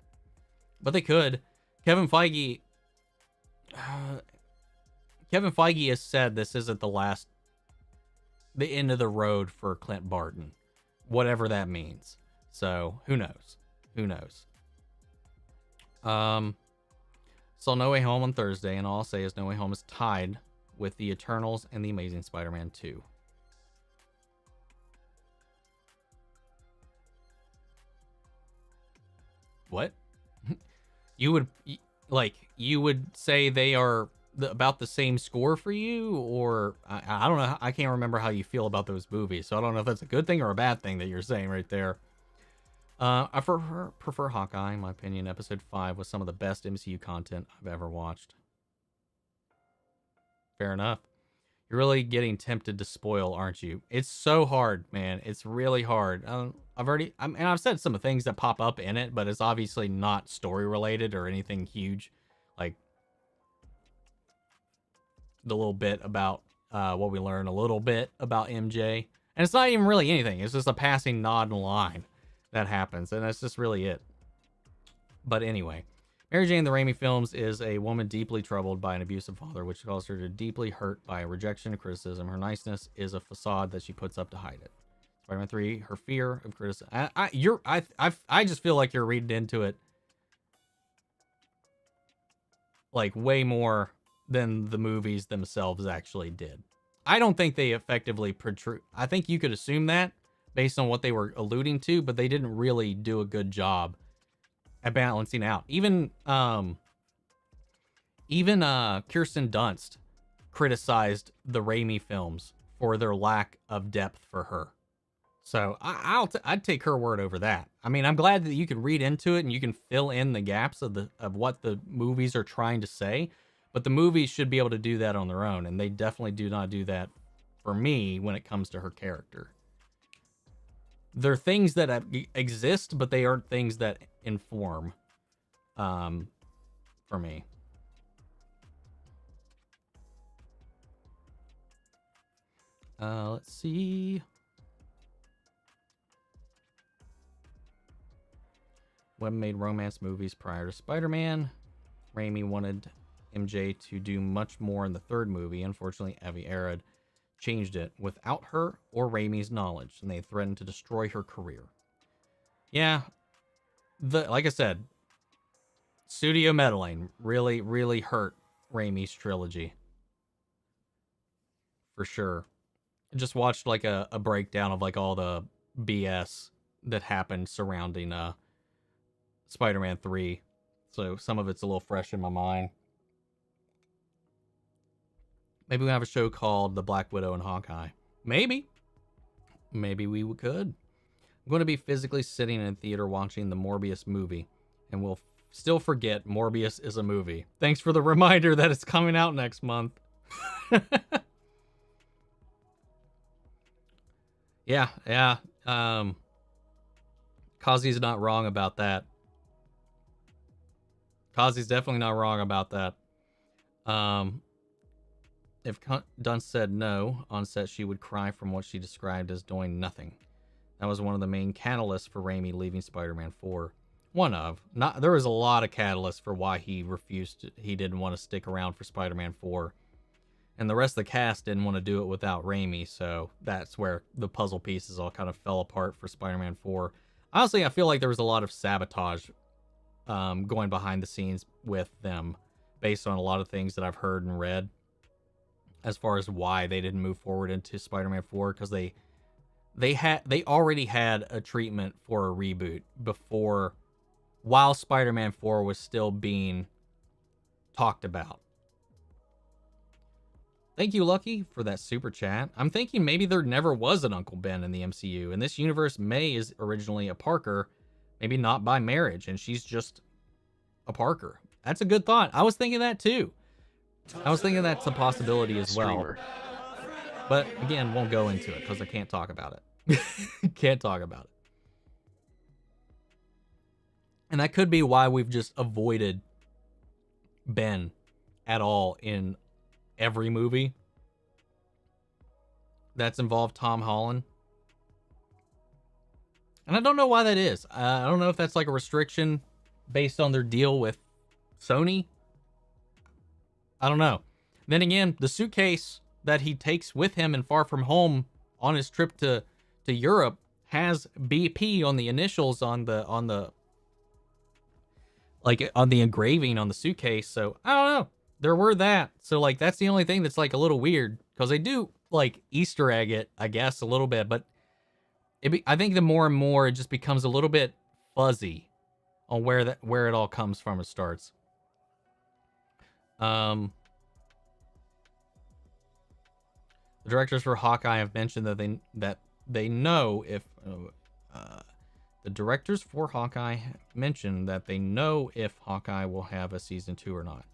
But they could. Kevin Feige has said this isn't the end of the road for Clint Barton. Whatever that means. So, who knows? Who knows? Saw No Way Home on Thursday, and all I'll say is No Way Home is tied with The Eternals and The Amazing Spider-Man 2. What? You would say they are about the same score for you? Or, I don't know. I can't remember how you feel about those movies, so I don't know if that's a good thing or a bad thing that you're saying right there. I prefer Hawkeye, in my opinion. Episode 5 was some of the best MCU content I've ever watched. Fair enough. You're really getting tempted to spoil, aren't you? It's so hard, man. It's really hard. I've said some of the things that pop up in it, but it's obviously not story related or anything huge. Like the little bit about what we learn a little bit about MJ. And it's not even really anything. It's just a passing nod and line that happens, and that's just really it. But anyway, Mary Jane in the Raimi films is a woman deeply troubled by an abusive father, which causes her to deeply hurt by rejection and criticism. Her niceness is a facade that she puts up to hide it. Spider-Man 3, her fear of criticism. I just feel like you're reading into it like way more than the movies themselves actually did. I don't think they effectively protrude. I think you could assume that based on what they were alluding to, but they didn't really do a good job at balancing out. Even Kirsten Dunst criticized the Raimi films for their lack of depth for her. So I'd take her word over that. I mean, I'm glad that you can read into it and you can fill in the gaps of what the movies are trying to say, but the movies should be able to do that on their own, and they definitely do not do that for me when it comes to her character. They're things that exist, but they aren't things that inform for me. Let's see. Webb made romance movies prior to Spider-Man. Raimi wanted MJ to do much more in the third movie. Unfortunately, Avi Arad changed it without her or Raimi's knowledge, and they threatened to destroy her career. Yeah, like I said, studio meddling really, really hurt Raimi's trilogy. For sure. I just watched like a breakdown of like all the BS that happened surrounding Spider-Man 3. So some of it's a little fresh in my mind. Maybe we have a show called The Black Widow and Hawkeye. Maybe. Maybe we could. I'm going to be physically sitting in a theater watching the Morbius movie, and we'll still forget Morbius is a movie. Thanks for the reminder that it's coming out next month. Yeah. Kazi's not wrong about that. Kazi's definitely not wrong about that. If Dunst said no on set, she would cry from what she described as doing nothing. That was one of the main catalysts for Raimi leaving Spider-Man 4. There was a lot of catalysts for why he didn't want to stick around for Spider-Man 4. And the rest of the cast didn't want to do it without Raimi, so that's where the puzzle pieces all kind of fell apart for Spider-Man 4. Honestly, I feel like there was a lot of sabotage going behind the scenes with them based on a lot of things that I've heard and read as far as why they didn't move forward into Spider-Man 4, because they already had a treatment for a reboot while Spider-Man 4 was still being talked about. Thank you, Lucky, for that super chat. I'm thinking maybe there never was an Uncle Ben in the MCU. In this universe, May is originally a Parker, maybe not by marriage, and she's just a Parker. That's a good thought. I was thinking that too. I was thinking that's a possibility as well. But again, won't go into it because I can't talk about it. Can't talk about it. And that could be why we've just avoided Ben at all in every movie that's involved Tom Holland. And I don't know why that is. I don't know if that's like a restriction based on their deal with Sony. I don't know. Then again, the suitcase that he takes with him in Far From Home on his trip to Europe has BP on the initials on the engraving on the suitcase. So I don't know. There were that. So like that's the only thing that's like a little weird, because they do like Easter egg it, I guess, a little bit, but I think the more and more it just becomes a little bit fuzzy on where it all comes from. It starts. The directors for Hawkeye have mentioned that they know if the directors for Hawkeye mentioned that they know if Hawkeye will have a season 2 or not.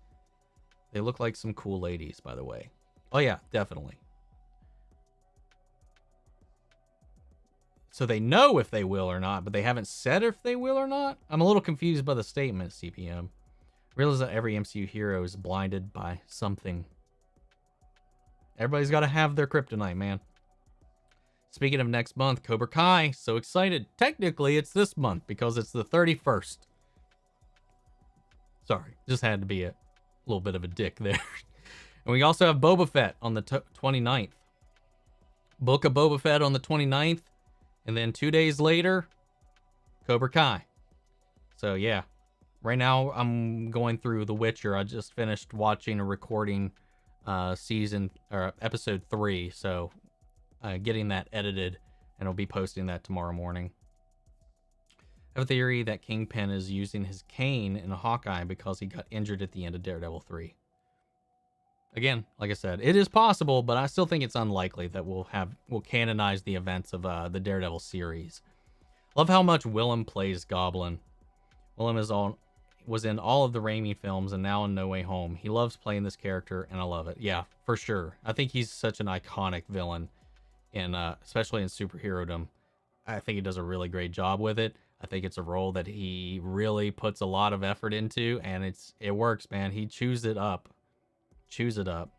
They look like some cool ladies, by the way. Oh yeah, definitely. So they know if they will or not, but they haven't said if they will or not? I'm a little confused by the statement, CPM. Realize that every MCU hero is blinded by something. Everybody's got to have their kryptonite, man. Speaking of next month, Cobra Kai. So excited. Technically, it's this month because it's the 31st. Sorry, just had to be a little bit of a dick there. And we also have Boba Fett on the 29th. Book of Boba Fett on the 29th. And then 2 days later, Cobra Kai. So yeah, right now I'm going through The Witcher. I just finished watching and recording episode 3. So getting that edited, and I'll be posting that tomorrow morning. I have a theory that Kingpin is using his cane in Hawkeye because he got injured at the end of Daredevil 3. Again, like I said, it is possible, but I still think it's unlikely that we'll canonize the events of the Daredevil series. Love how much Willem plays Goblin. Willem was in all of the Raimi films and now in No Way Home. He loves playing this character, and I love it. Yeah, for sure. I think he's such an iconic villain, especially in superherodom. I think he does a really great job with it. I think it's a role that he really puts a lot of effort into, and it works, man. He chews it up. Chews it up.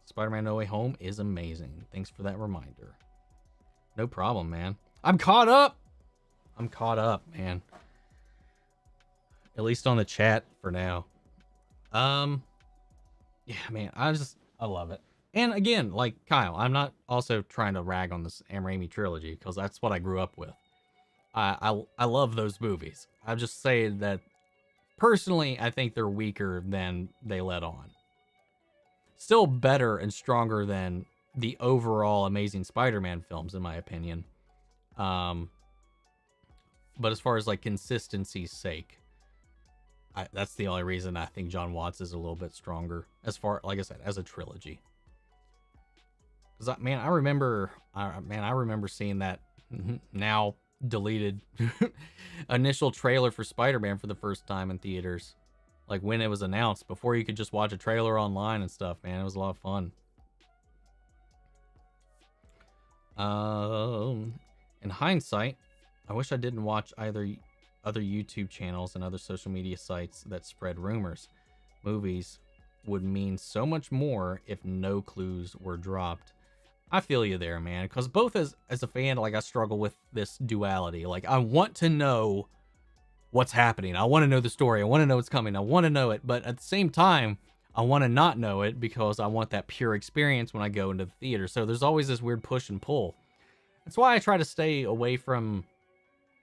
Spider-Man No Way Home is amazing. Thanks for that reminder. No problem, man. I'm caught up. I'm caught up, man. At least on the chat for now. Yeah, man, I love it. And again, like Kyle, I'm not also trying to rag on this Sam Raimi trilogy because that's what I grew up with. I love those movies. I'm just saying that personally, I think they're weaker than they let on. Still better and stronger than the overall Amazing Spider-Man films, in my opinion. But as far as like consistency's sake, that's the only reason I think John Watts is a little bit stronger. As far, like I said, as a trilogy. Because I remember seeing that now deleted initial trailer for Spider-Man for the first time in theaters. Like when it was announced, before you could just watch a trailer online and stuff, man. It was a lot of fun. In hindsight, I wish I didn't watch either other YouTube channels and other social media sites that spread rumors. Movies would mean so much more if no clues were dropped. I feel you there, man, because both as a fan, like I struggle with this duality. Like I want to know what's happening. I want to know the story. I want to know what's coming. I want to know it, but at the same time, I want to not know it because I want that pure experience when I go into the theater. So there's always this weird push and pull. That's why I try to stay away from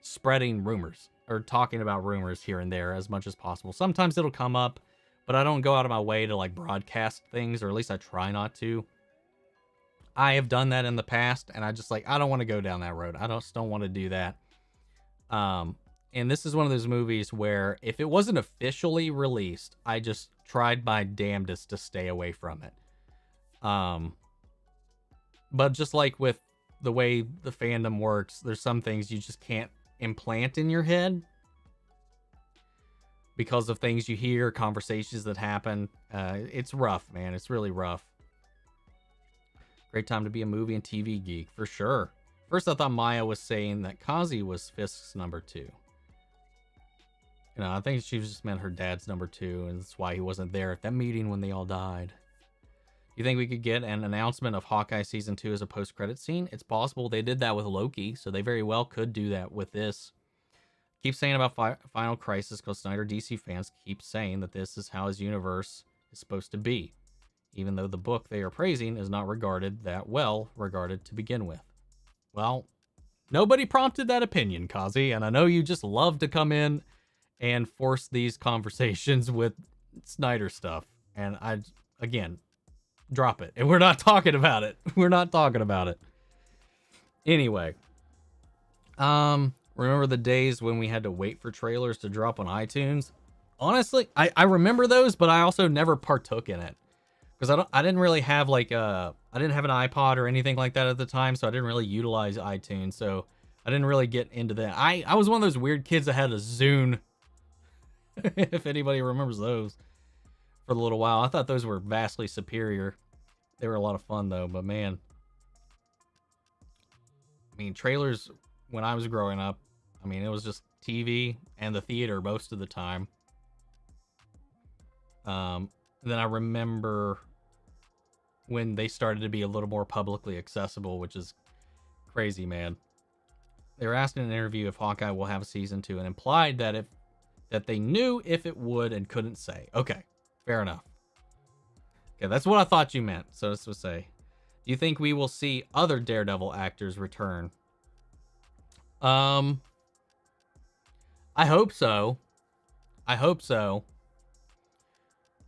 spreading rumors or talking about rumors here and there as much as possible. Sometimes it'll come up, but I don't go out of my way to like broadcast things, or at least I try not to. I have done that in the past, and I don't want to go down that road. I just don't want to do that. And this is one of those movies where if it wasn't officially released, I just tried my damnedest to stay away from it. But just like with the way the fandom works, there's some things you just can't implant in your head because of things you hear, conversations that happen. It's rough, man. It's really rough. Great time to be a movie and TV geek, for sure. First, I thought Maya was saying that Kazi was Fisk's number 2. You know, I think she just meant her dad's number 2, and that's why he wasn't there at that meeting when they all died. You think we could get an announcement of Hawkeye Season 2 as a post-credit scene? It's possible. They did that with Loki, so they very well could do that with this. Keep saying about Final Crisis, because Snyder DC fans keep saying that this is how his universe is supposed to be, even though the book they are praising is not regarded that well regarded to begin with. Well, nobody prompted that opinion, Kazi, and I know you just love to come in and force these conversations with Snyder stuff. And again, drop it. And we're not talking about it. We're not talking about it. Anyway. Remember the days when we had to wait for trailers to drop on iTunes? Honestly, I remember those, but I also never partook in it. Because I didn't really have I didn't have an iPod or anything like that at the time, so I didn't really utilize iTunes, so I didn't really get into that. I was one of those weird kids that had a Zune, if anybody remembers those, for a little while. I thought those were vastly superior. They were a lot of fun, though, but man. I mean, trailers, when I was growing up, I mean, it was just TV and the theater most of the time. Then I remember when they started to be a little more publicly accessible, which is crazy, man. They were asked in an interview if Hawkeye will have a season 2 and implied that they knew if it would and couldn't say. Okay, fair enough. Okay, that's what I thought you meant. So this would say, do you think we will see other Daredevil actors return? I hope so. I hope so.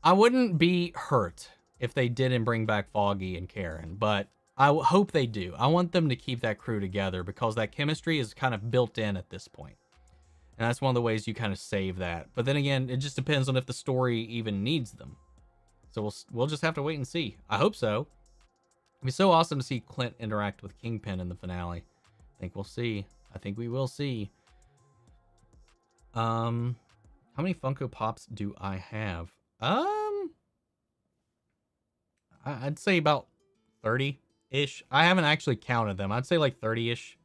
I wouldn't be hurt if they didn't bring back Foggy and Karen, but I hope they do. I want them to keep that crew together because that chemistry is kind of built in at this point. And that's one of the ways you kind of save that. But then again, it just depends on if the story even needs them. So we'll just have to wait and see. I hope so. It'd be so awesome to see Clint interact with Kingpin in the finale. I think we'll see. I think we will see. How many Funko Pops do I have? I'd say about 30. ish. I haven't actually counted them. I'd say like 30-ish.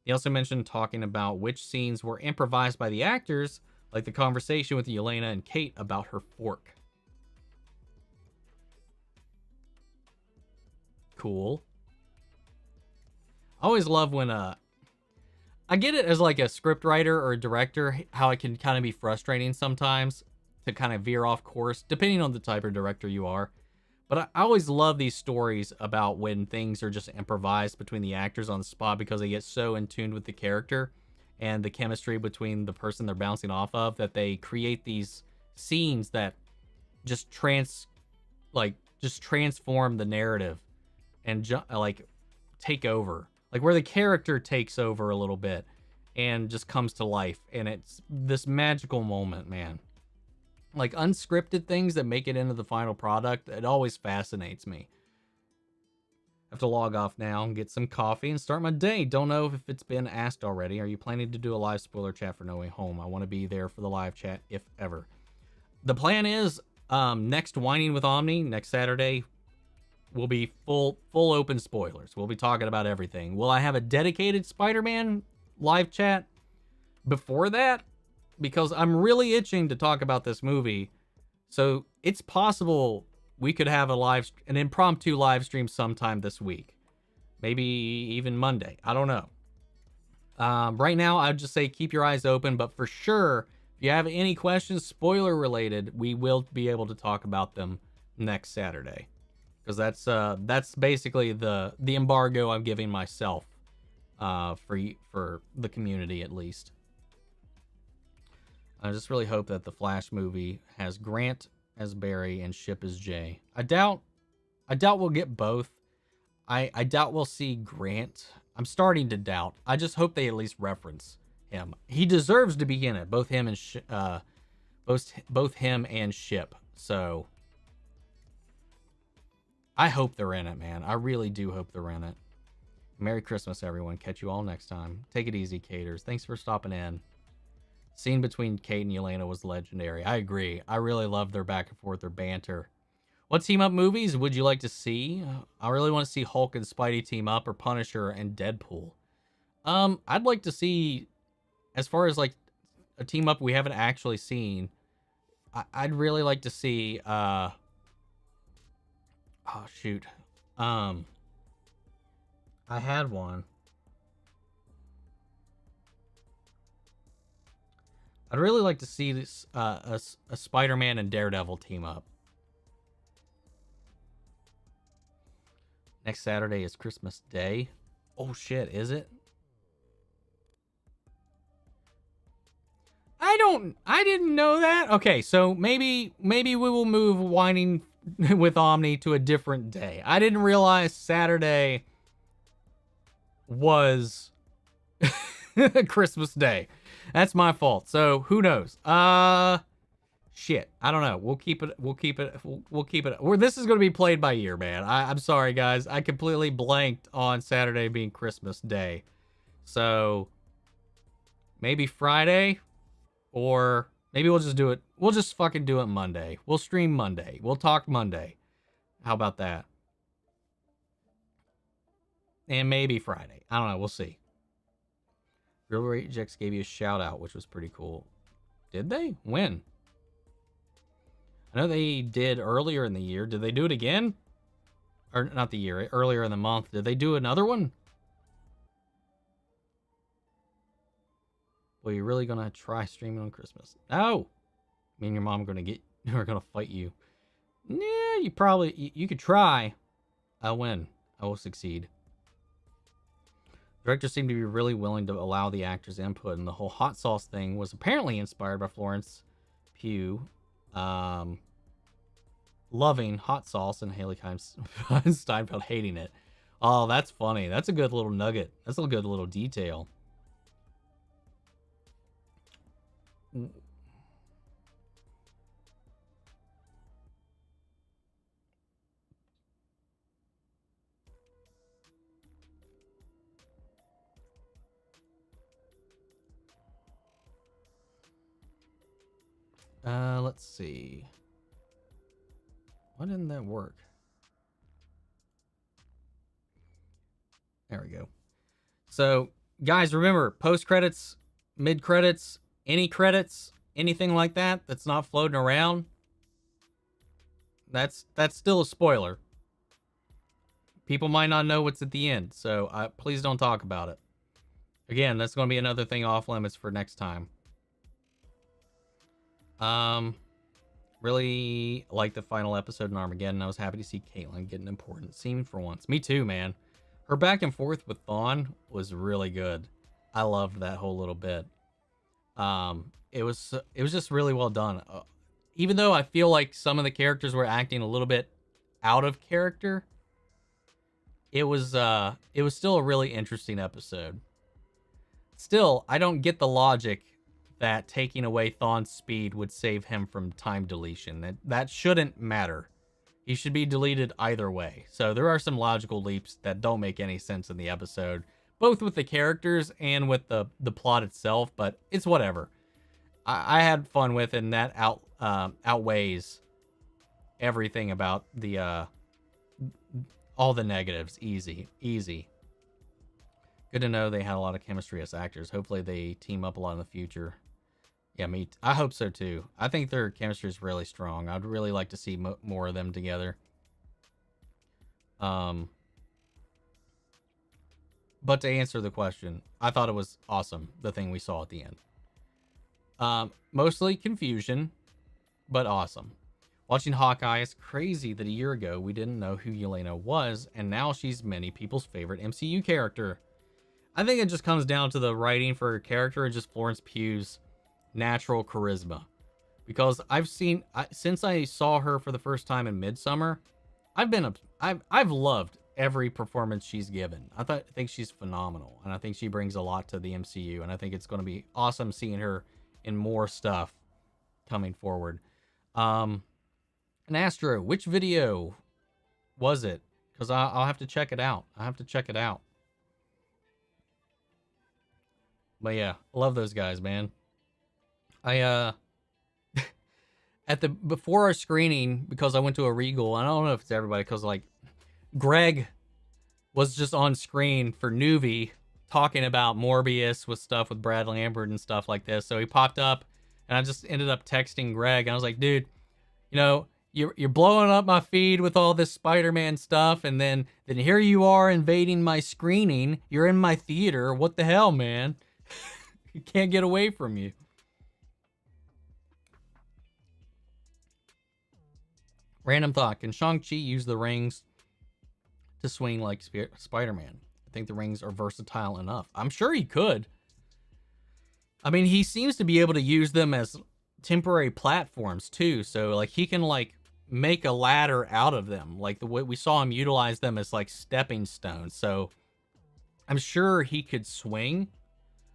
He also mentioned talking about which scenes were improvised by the actors, like the conversation with Yelena and Kate about her fork. Cool. I always love when I get it as like a script writer or a director, how it can kind of be frustrating sometimes to kind of veer off course, depending on the type of director you are. But I always love these stories about when things are just improvised between the actors on the spot because they get so in tune with the character and the chemistry between the person they're bouncing off of that they create these scenes that just just transform the narrative and like take over, like where the character takes over a little bit and just comes to life, and it's this magical moment, man. Like unscripted things that make it into the final product, it always fascinates me. I have to log off now and get some coffee and start my day. Don't know if it's been asked already. Are you planning to do a live spoiler chat for No Way Home? I want to be there for the live chat if ever. The plan is next Whining with Omni next Saturday will be full open spoilers. We'll be talking about everything. Will I have a dedicated Spider-Man live chat before that? Because I'm really itching to talk about this movie. So it's possible we could have an impromptu live stream sometime this week. Maybe even Monday. I don't know. Right now, I'd just say keep your eyes open. But for sure, if you have any questions, spoiler related, we will be able to talk about them next Saturday. Because that's basically the embargo I'm giving myself for the community at least. I just really hope that the Flash movie has Grant as Barry and Ship as Jay. I doubt we'll get both. I doubt we'll see Grant. I'm starting to doubt. I just hope they at least reference him. He deserves to be in it. Both him and both him and Ship. So I hope they're in it, man. I really do hope they're in it. Merry Christmas, everyone. Catch you all next time. Take it easy, Caters. Thanks for stopping in. Scene between Kate and Yelena was legendary. I agree. I really love their back and forth, their banter. What team up movies would you like to see? I really want to see Hulk and Spidey team up, or Punisher and Deadpool. I'd like to see, as far as like a team up we haven't actually seen, I'd really like to see oh shoot. I had one. I'd really like to see this a Spider-Man and Daredevil team up. Next Saturday is Christmas Day. Oh shit, is it? I didn't know that. Okay, so maybe we will move Whining with Omni to a different day. I didn't realize Saturday was Christmas Day. That's my fault. So who knows? Shit. I don't know. We'll keep it. This is going to be played by ear, man. I'm sorry, guys. I completely blanked on Saturday being Christmas Day. So maybe Friday, or maybe we'll just do it. We'll just fucking do it Monday. We'll stream Monday. We'll talk Monday. How about that? And maybe Friday. I don't know. We'll see. Real Rejects gave you a shout out, which was pretty cool. Did they? When? I know they did earlier in the year. Did they do it again? Or not the year, earlier in the month. Did they do another one? Well, you're really gonna try streaming on Christmas? No. Me and your mom are gonna fight you. Yeah, you could try. I'll win. I will succeed. Directors seem to be really willing to allow the actors' input, and the whole hot sauce thing was apparently inspired by Florence Pugh loving hot sauce and Haley Steinfeld hating it. Oh, that's funny. That's a good little nugget. That's a good little detail. Let's see. Why didn't that work? There we go. So, guys, remember, post-credits, mid-credits, any credits, anything like that that's not floating around, that's still a spoiler. People might not know what's at the end, so please don't talk about it. Again, that's going to be another thing off limits for next time. Really like the final episode in Armageddon. I was happy to see Caitlyn get an important scene for once. Me too, man. Her back and forth with Thawne was really good. I loved that whole little bit. It was just really well done. Even though I feel like some of the characters were acting a little bit out of character, it was still a really interesting episode. Still, I don't get the logic that taking away Thawne's speed would save him from time deletion. That shouldn't matter. He should be deleted either way. So there are some logical leaps that don't make any sense in the episode, both with the characters and with the plot itself, but it's whatever. I had fun with it, and that outweighs everything about the all the negatives. Easy. Good to know they had a lot of chemistry as actors. Hopefully they team up a lot in the future. Yeah, I hope so too. I think their chemistry is really strong. I'd really like to see more of them together. But to answer the question, I thought it was awesome, the thing we saw at the end. Mostly confusion, but awesome. Watching Hawkeye is crazy that a year ago we didn't know who Yelena was, and now she's many people's favorite MCU character. I think it just comes down to the writing for her character and just Florence Pugh's natural charisma. Because since I saw her for the first time in Midsommar, I've loved every performance she's given. I think she's phenomenal, and I think she brings a lot to the MCU, and I think it's going to be awesome seeing her in more stuff coming forward. And Astro, which video was it? Because I'll have to check it out. But yeah, love those guys, man. Before our screening, because I went to a Regal, I don't know if it's everybody, because like Greg was just on screen for Nuvi talking about Morbius with stuff with Brad Lambert and stuff like this. So he popped up, and I just ended up texting Greg. And I was like, dude, you're blowing up my feed with all this Spider-Man stuff, and then here you are invading my screening. You're in my theater. What the hell, man? You can't get away from you. Random thought. Can Shang-Chi use the rings to swing like Spider-Man? I think the rings are versatile enough. I'm sure he could. I mean, he seems to be able to use them as temporary platforms too. So like he can like make a ladder out of them. Like the way we saw him utilize them as like stepping stones. So I'm sure he could swing,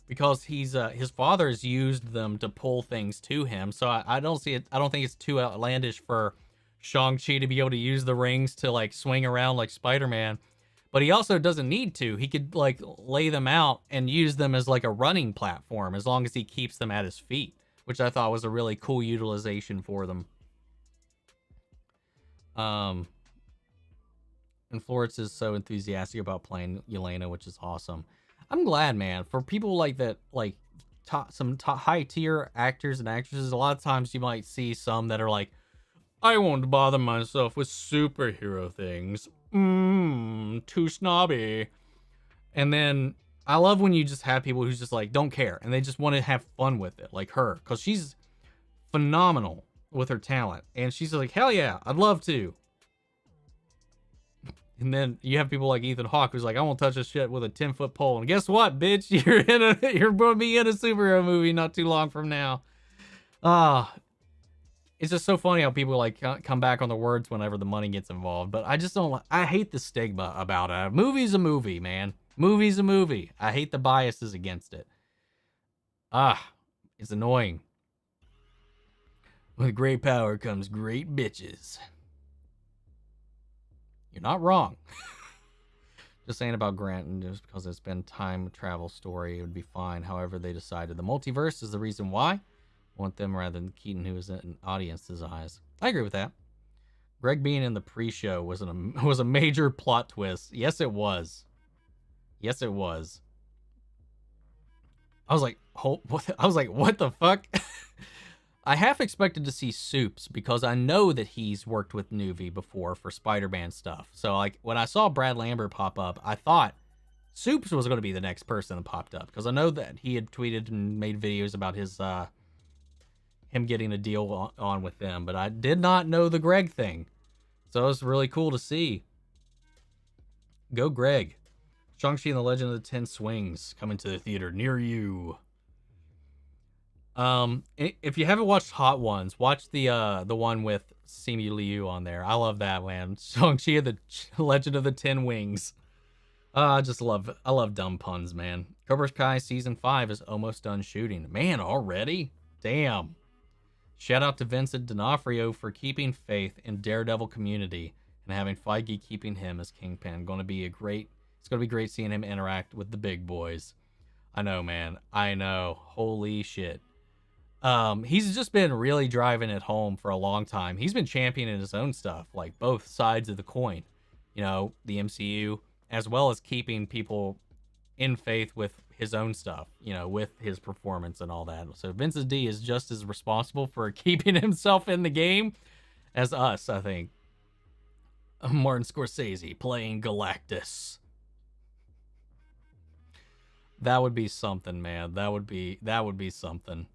because his father's used them to pull things to him. So I don't see it. I don't think it's too outlandish for Shang-Chi to be able to use the rings to like swing around like Spider-Man. But he also doesn't need to. He could like lay them out and use them as like a running platform, as long as he keeps them at his feet, which I thought was a really cool utilization for them. And Florence is so enthusiastic about playing Yelena, which is awesome. I'm glad, man. For people like that, like some high tier actors and actresses, a lot of times you might see some that are like, I won't bother myself with superhero things. Too snobby. And then I love when you just have people who just like don't care and they just want to have fun with it, like her, because she's phenomenal with her talent, and she's like, hell yeah, I'd love to. And then you have people like Ethan Hawke, who's like, I won't touch this shit with a 10-foot pole. And guess what, bitch? You're going to be in a superhero movie not too long from now. It's just so funny how people like come back on the words whenever the money gets involved. But I just don't. I hate the stigma about it. A movie's a movie, man. Movie's a movie. I hate the biases against it. It's annoying. With great power comes great bitches. You're not wrong. Just saying about Grant, and just because it's been time travel story, it would be fine. However, they decided the multiverse is the reason why. I want them rather than Keaton, who is an audience's eyes. I agree with that. Greg being in the pre-show was a major plot twist. Yes, it was. Yes, it was. I was like, I was like, what the fuck? I half expected to see Soups because I know that he's worked with Nuvi before for Spider-Man stuff. So like when I saw Brad Lambert pop up, I thought Soups was going to be the next person that popped up because I know that he had tweeted and made videos about his him getting a deal on with them, but I did not know the Greg thing. So it was really cool to see. Go Greg. Shang-Chi and the Legend of the Ten Swings coming to the theater near you. If you haven't watched Hot Ones, watch the one with Simu Liu on there. I love that, man. Shang-Chi and the Legend of the Ten Wings. I love dumb puns, man. Cobra Kai season 5 is almost done shooting. Man, already? Damn. Shout out to Vincent D'Onofrio for keeping faith in Daredevil community and having Feige keeping him as Kingpin. It's going to be great seeing him interact with the big boys. I know, man. I know. Holy shit. He's just been really driving it home for a long time. He's been championing his own stuff, like both sides of the coin. You know, the MCU, as well as keeping people in faith with his own stuff, you know, with his performance and all that. So Vincent D is just as responsible for keeping himself in the game as us, I think. Martin Scorsese playing Galactus. That would be something, man. That would be something.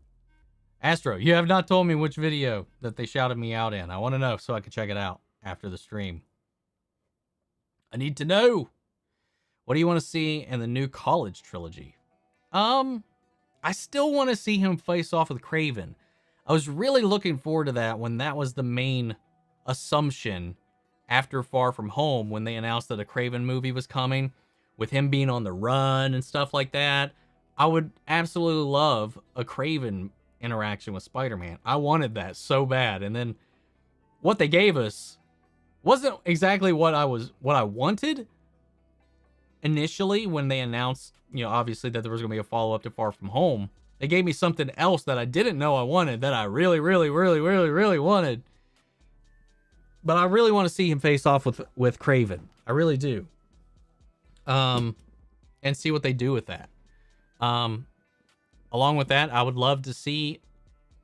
Astro, you have not told me which video that they shouted me out in. I want to know so I can check it out after the stream. I need to know. What do you want to see in the new College trilogy? I still want to see him face off with Kraven. I was really looking forward to that when that was the main assumption after Far From Home, when they announced that a Kraven movie was coming, with him being on the run and stuff like that. I would absolutely love a Kraven interaction with Spider-Man. I wanted that so bad. And then what they gave us wasn't exactly what I wanted initially when they announced, you know, obviously that there was going to be a follow-up to Far From Home. They gave me something else that I didn't know I wanted, that I really wanted. But I really want to see him face off with Kraven. I really do. And see what they do with that. Along with that, I would love to see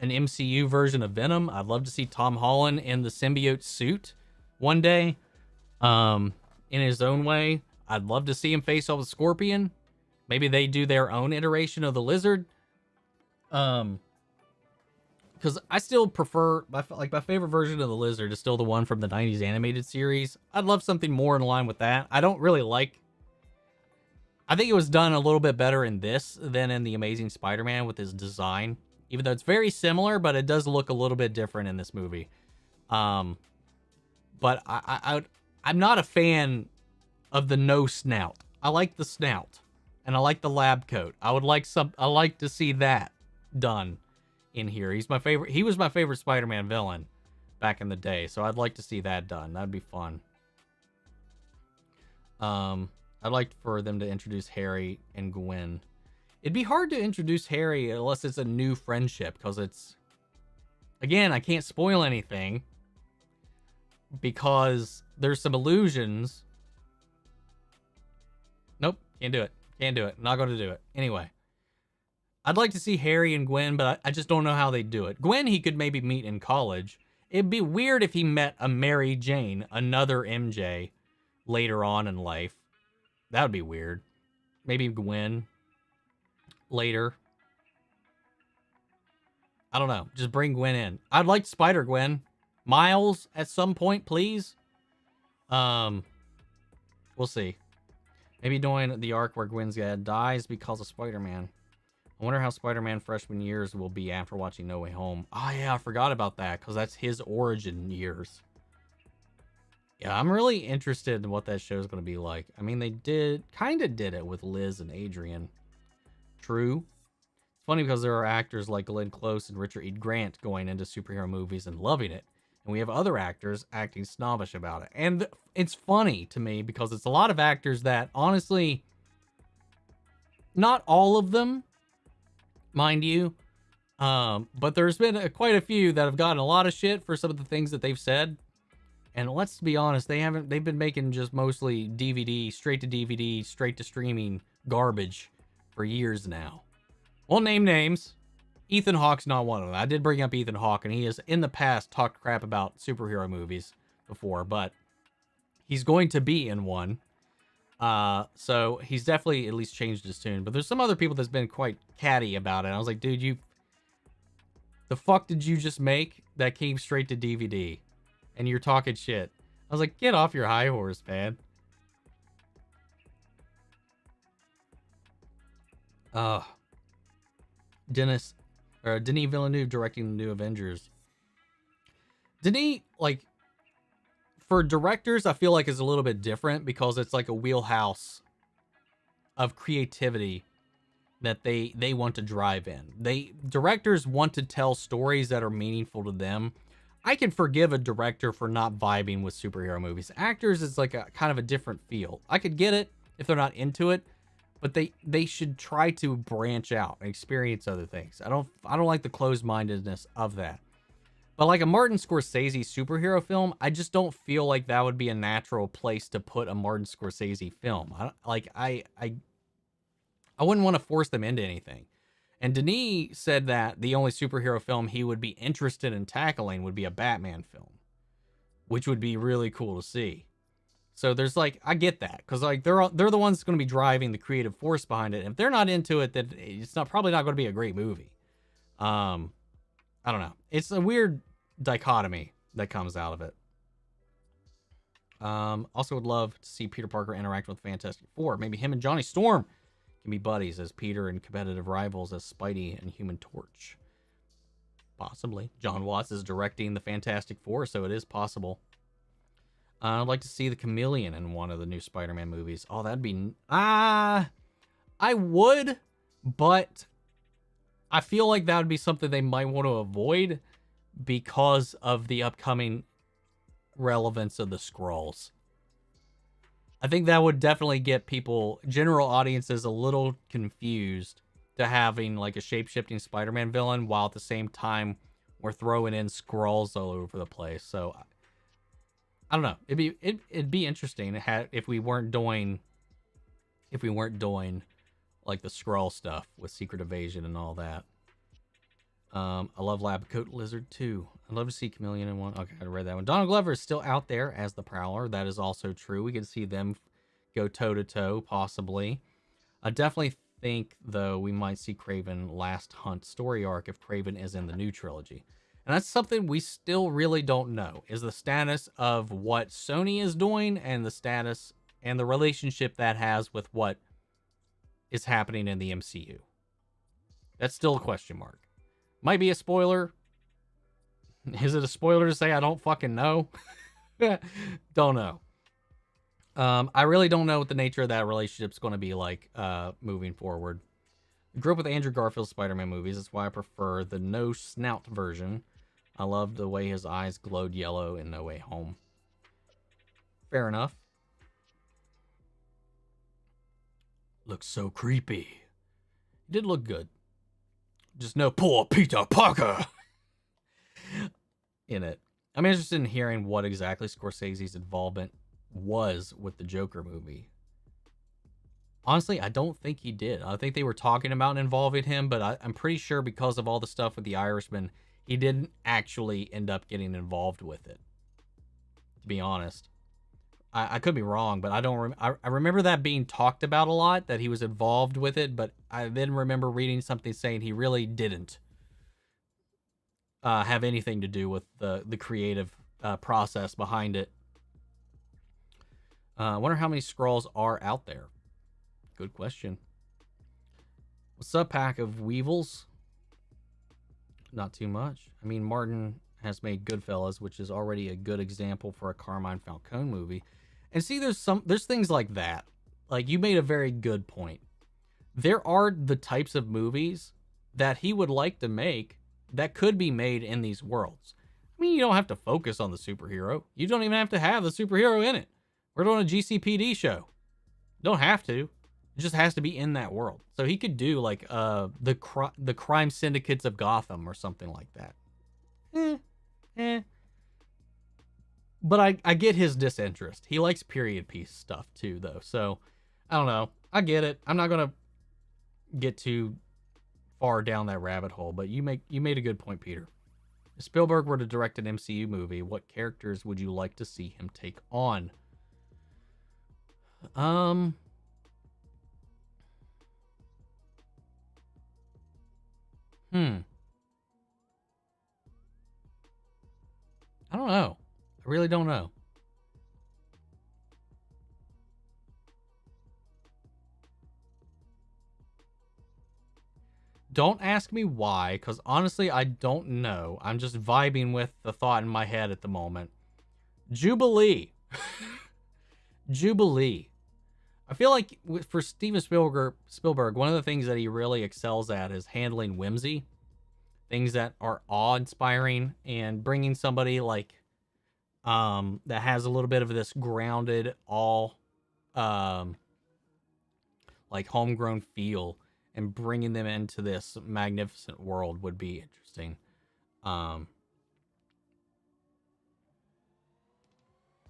an MCU version of Venom. I'd love to see Tom Holland in the symbiote suit one day, in his own way. I'd love to see him face off with Scorpion. Maybe they do their own iteration of the Lizard. Because I still prefer, my favorite version of the Lizard is still the one from the 90s animated series. I'd love something more in line with that. I think it was done a little bit better in this than in The Amazing Spider-Man with his design. Even though it's very similar, but it does look a little bit different in this movie. But I'm not a fan of the no snout. I like the snout. And I like the lab coat. I like to see that done in here. He was my favorite Spider-Man villain back in the day. So I'd like to see that done. That'd be fun. I'd like for them to introduce Harry and Gwen. It'd be hard to introduce Harry unless it's a new friendship, because it's, again, I can't spoil anything because there's some illusions. Nope, can't do it. Not going to do it. Anyway, I'd like to see Harry and Gwen, but I just don't know how they'd do it. Gwen, he could maybe meet in college. It'd be weird if he met a Mary Jane, another MJ, later on in life. That would be weird. Maybe Gwen later. I don't know. Just bring Gwen in. I'd like Spider-Gwen. Miles at some point, please. We'll see. Maybe doing the arc where Gwen's dad dies because of Spider-Man. I wonder how Spider-Man freshman years will be after watching No Way Home. Oh, yeah, I forgot about that, because that's his origin years. Yeah, I'm really interested in what that show is going to be like. I mean, they kind of did it with Liz and Adrian. True. It's funny because there are actors like Glenn Close and Richard E. Grant going into superhero movies and loving it. And we have other actors acting snobbish about it. And it's funny to me because it's a lot of actors that, honestly, not all of them, mind you, but there's been quite a few that have gotten a lot of shit for some of the things that they've said. And let's be honest, they've been making just mostly DVD, straight to streaming garbage for years now. Won't name names. Ethan Hawke's not one of them. I did bring up Ethan Hawke, and he has in the past talked crap about superhero movies before, but he's going to be in one. So he's definitely at least changed his tune. But there's some other people that's been quite catty about it. I was like, dude, the fuck did you just make that came straight to DVD? And you're talking shit. I was like, get off your high horse, man. Denis Villeneuve directing the new Avengers. Denis, like, for directors, I feel like is a little bit different because it's like a wheelhouse of creativity that they want to drive in. Directors want to tell stories that are meaningful to them. I can forgive a director for not vibing with superhero movies. Actors is like a kind of a different feel. I could get it if they're not into it, but they should try to branch out and experience other things. I don't like the closed-mindedness of that. But like a Martin Scorsese superhero film, I just don't feel like that would be a natural place to put a Martin Scorsese film. I wouldn't want to force them into anything. And Denis said that the only superhero film he would be interested in tackling would be a Batman film, which would be really cool to see. So there's like, I get that, because like they're the ones going to be driving the creative force behind it. And if they're not into it, then it's probably not going to be a great movie. I don't know. It's a weird dichotomy that comes out of it. Also would love to see Peter Parker interact with Fantastic Four. Maybe him and Johnny Storm can be buddies as Peter and competitive rivals as Spidey and Human Torch. Possibly. John Watts is directing the Fantastic Four, so it is possible. I'd like to see the Chameleon in one of the new Spider-Man movies. Oh, that'd be... I would, but I feel like that would be something they might want to avoid because of the upcoming relevance of the Skrulls. I think that would definitely get people, general audiences, a little confused to having like a shape-shifting Spider-Man villain while at the same time we're throwing in Skrulls all over the place. So I don't know. It'd be interesting if we weren't doing like the Skrull stuff with Secret Invasion and all that. I love Lab Coat Lizard too. I'd love to see Chameleon in one. Okay, I read that one. Donald Glover is still out there as the Prowler. That is also true. We could see them go toe-to-toe, possibly. I definitely think, though, we might see Kraven last hunt story arc if Kraven is in the new trilogy. And that's something we still really don't know, is the status of what Sony is doing and the status and the relationship that has with what is happening in the MCU. That's still a question mark. Might be a spoiler. Is it a spoiler to say I don't fucking know? Don't know. I really don't know what the nature of that relationship's going to be like moving forward. I grew up with Andrew Garfield's Spider-Man movies. That's why I prefer the no snout version. I loved the way his eyes glowed yellow in No Way Home. Fair enough. Looks so creepy. It did look good. Just no poor Peter Parker in it. I'm interested in hearing what exactly Scorsese's involvement was with the Joker movie. Honestly, I don't think he did. I think they were talking about involving him, but I'm pretty sure because of all the stuff with the Irishman, he didn't actually end up getting involved with it. To be honest, I could be wrong, but I remember that being talked about a lot, that he was involved with it, but I then remember reading something saying he really didn't have anything to do with the creative process behind it. I wonder how many Skrulls are out there. Good question. What's up, pack of Weevils? Not too much. I mean, Martin has made Goodfellas, which is already a good example for a Carmine Falcone movie. And see, there's things like that. Like, you made a very good point. There are the types of movies that he would like to make that could be made in these worlds. I mean, you don't have to focus on the superhero. You don't even have to have the superhero in it. We're doing a GCPD show. Don't have to. It just has to be in that world. So he could do like the crime syndicates of Gotham or something like that. But I get his disinterest. He likes period piece stuff too, though. So I don't know. I get it. I'm not gonna get too far down that rabbit hole. But you made a good point, Peter. If Spielberg were to direct an MCU movie, what characters would you like to see him take on? I don't know. I really don't know. Don't ask me why, because honestly, I don't know. I'm just vibing with the thought in my head at the moment. Jubilee. Jubilee. I feel like for Steven Spielberg, one of the things that he really excels at is handling whimsy. Things that are awe-inspiring, and bringing somebody like that has a little bit of this grounded, all like homegrown feel, and bringing them into this magnificent world would be interesting.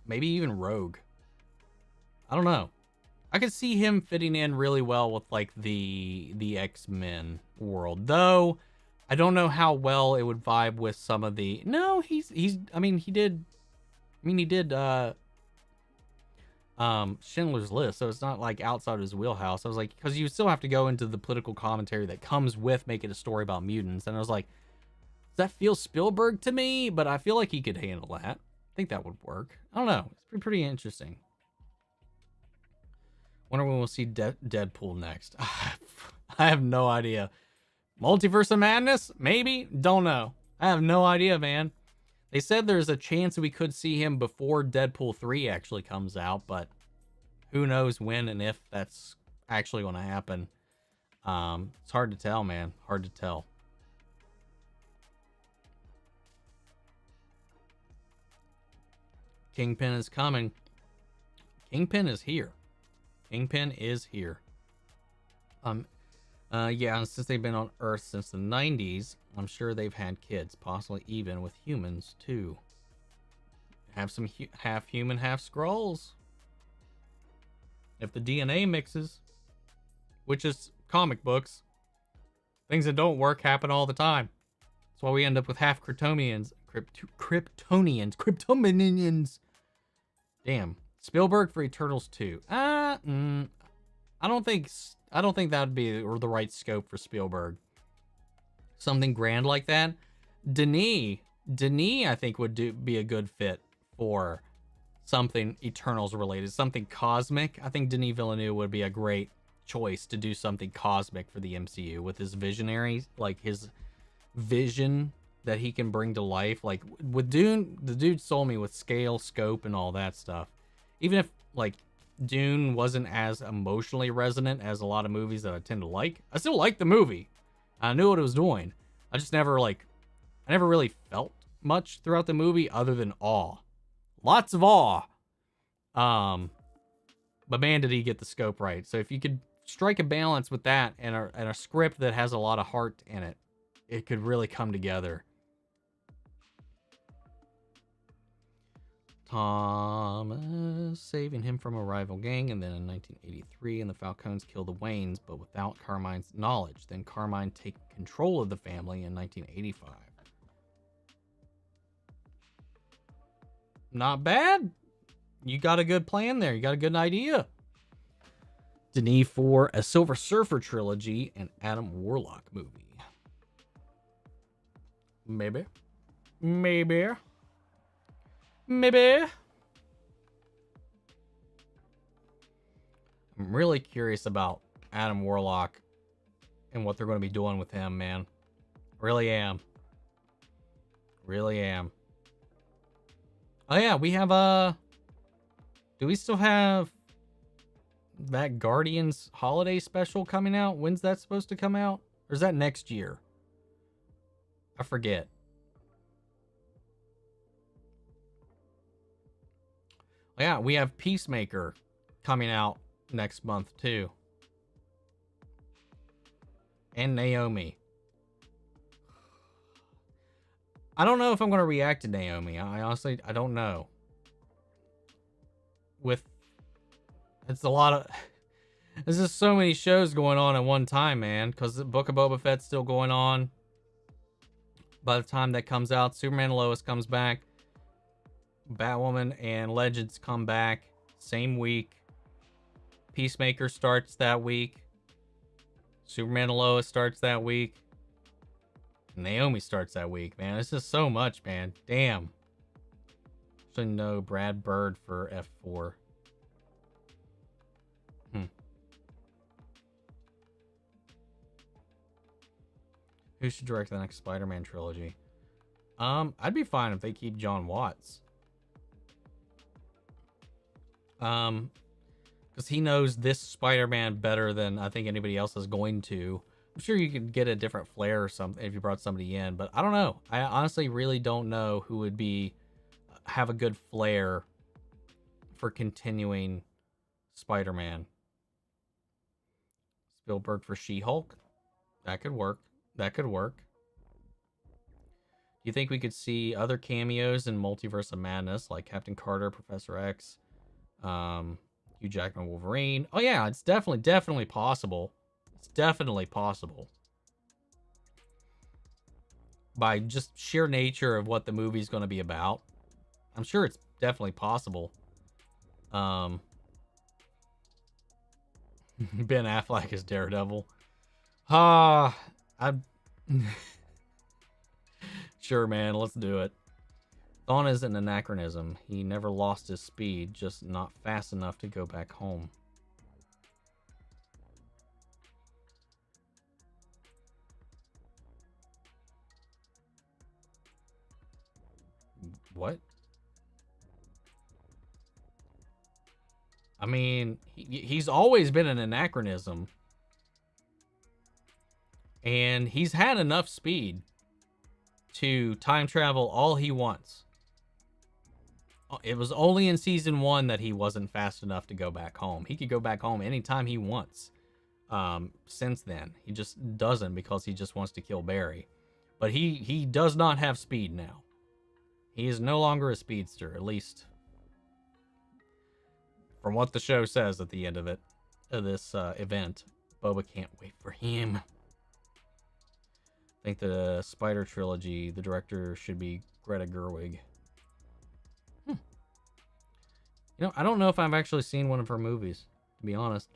Maybe even Rogue. I don't know. I could see him fitting in really well with like the X-Men world, though. I don't know how well it would vibe with some of the. No, he's. I mean, he did Schindler's List, so it's not like outside his wheelhouse. I was like, because you still have to go into the political commentary that comes with making a story about mutants, and I was like, does that feel Spielberg to me? But I feel like he could handle that. I think that would work. I don't know. It's pretty interesting. Wonder when we'll see Deadpool next. I have no idea. Multiverse of Madness? Maybe? Don't know. I have no idea, man. They said there's a chance we could see him before Deadpool 3 actually comes out, but who knows when and if that's actually going to happen. It's hard to tell, man. Hard to tell. Kingpin is coming. Kingpin is here. Kingpin is here. Yeah, and since they've been on Earth since the 90s, I'm sure they've had kids, possibly even with humans, too. Have some half human, half Skrulls. If the DNA mixes, which is comic books, things that don't work happen all the time. That's why we end up with half Kryptonians. Kryptonians. Damn. Spielberg for Eternals 2. I don't think that would be the right scope for Spielberg. Something grand like that. Denis, I think would be a good fit for something Eternals related, something cosmic. I think Denis Villeneuve would be a great choice to do something cosmic for the MCU with his visionaries, like his vision that he can bring to life. Like with Dune, the dude sold me with scale, scope, and all that stuff. Even if like Dune wasn't as emotionally resonant as a lot of movies that I tend to like, I still liked the movie. I knew what it was doing. I just never really felt much throughout the movie other than awe. Lots of awe. But man, did he get the scope right. So if you could strike a balance with that and a script that has a lot of heart in it, it could really come together. Thomas saving him from a rival gang, and then in 1983, and the Falcons kill the Waynes, but without Carmine's knowledge. Then Carmine take control of the family in 1985. Not bad. You got a good plan there. You got a good idea. Denis for a Silver Surfer trilogy and Adam Warlock movie. Maybe. I'm really curious about Adam Warlock and what they're going to be doing with him, man. Really am. Oh yeah, we have do we still have that Guardians holiday special coming out? When's that supposed to come out? Or is that next year? I forget. Yeah, we have Peacemaker coming out next month too. And Naomi. I don't know if I'm going to react to Naomi. I honestly don't know. with it's a lot of there's just so many shows going on at one time, man, because the Book of Boba Fett's still going on. By the time that comes out, Superman and Lois comes back, Batwoman and Legends come back same week, Peacemaker starts that week, Superman and Lois starts that week, Naomi starts that week. Man, it's just so much, man. Damn. Should know Brad Bird for F4. Who should direct the next Spider-Man trilogy? I'd be fine if they keep John Watts. Because he knows this Spider-Man better than I think anybody else is going to. I'm sure you could get a different flair or something if you brought somebody in, but I don't know. I honestly really don't know who would have a good flair for continuing Spider-Man. Spielberg for She-Hulk? That could work. That could work. Do you think we could see other cameos in Multiverse of Madness, like Captain Carter, Professor X, Hugh Jackman, Wolverine? Oh yeah, it's definitely possible. It's definitely possible. By just sheer nature of what the movie's going to be about, I'm sure it's definitely possible. Ben Affleck is Daredevil. I'm sure, man. Let's do it. Thawne is an anachronism. He never lost his speed, just not fast enough to go back home. What? I mean, he's always been an anachronism. And he's had enough speed to time travel all he wants. It was only in season 1 that he wasn't fast enough to go back home. He could go back home anytime he wants. Since then, he just doesn't because he just wants to kill Barry. But he does not have speed now. He is no longer a speedster, at least from what the show says at the end of this event. Boba can't wait for him. I think the Spider trilogy, the director should be Greta Gerwig. You know, I don't know if I've actually seen one of her movies, to be honest.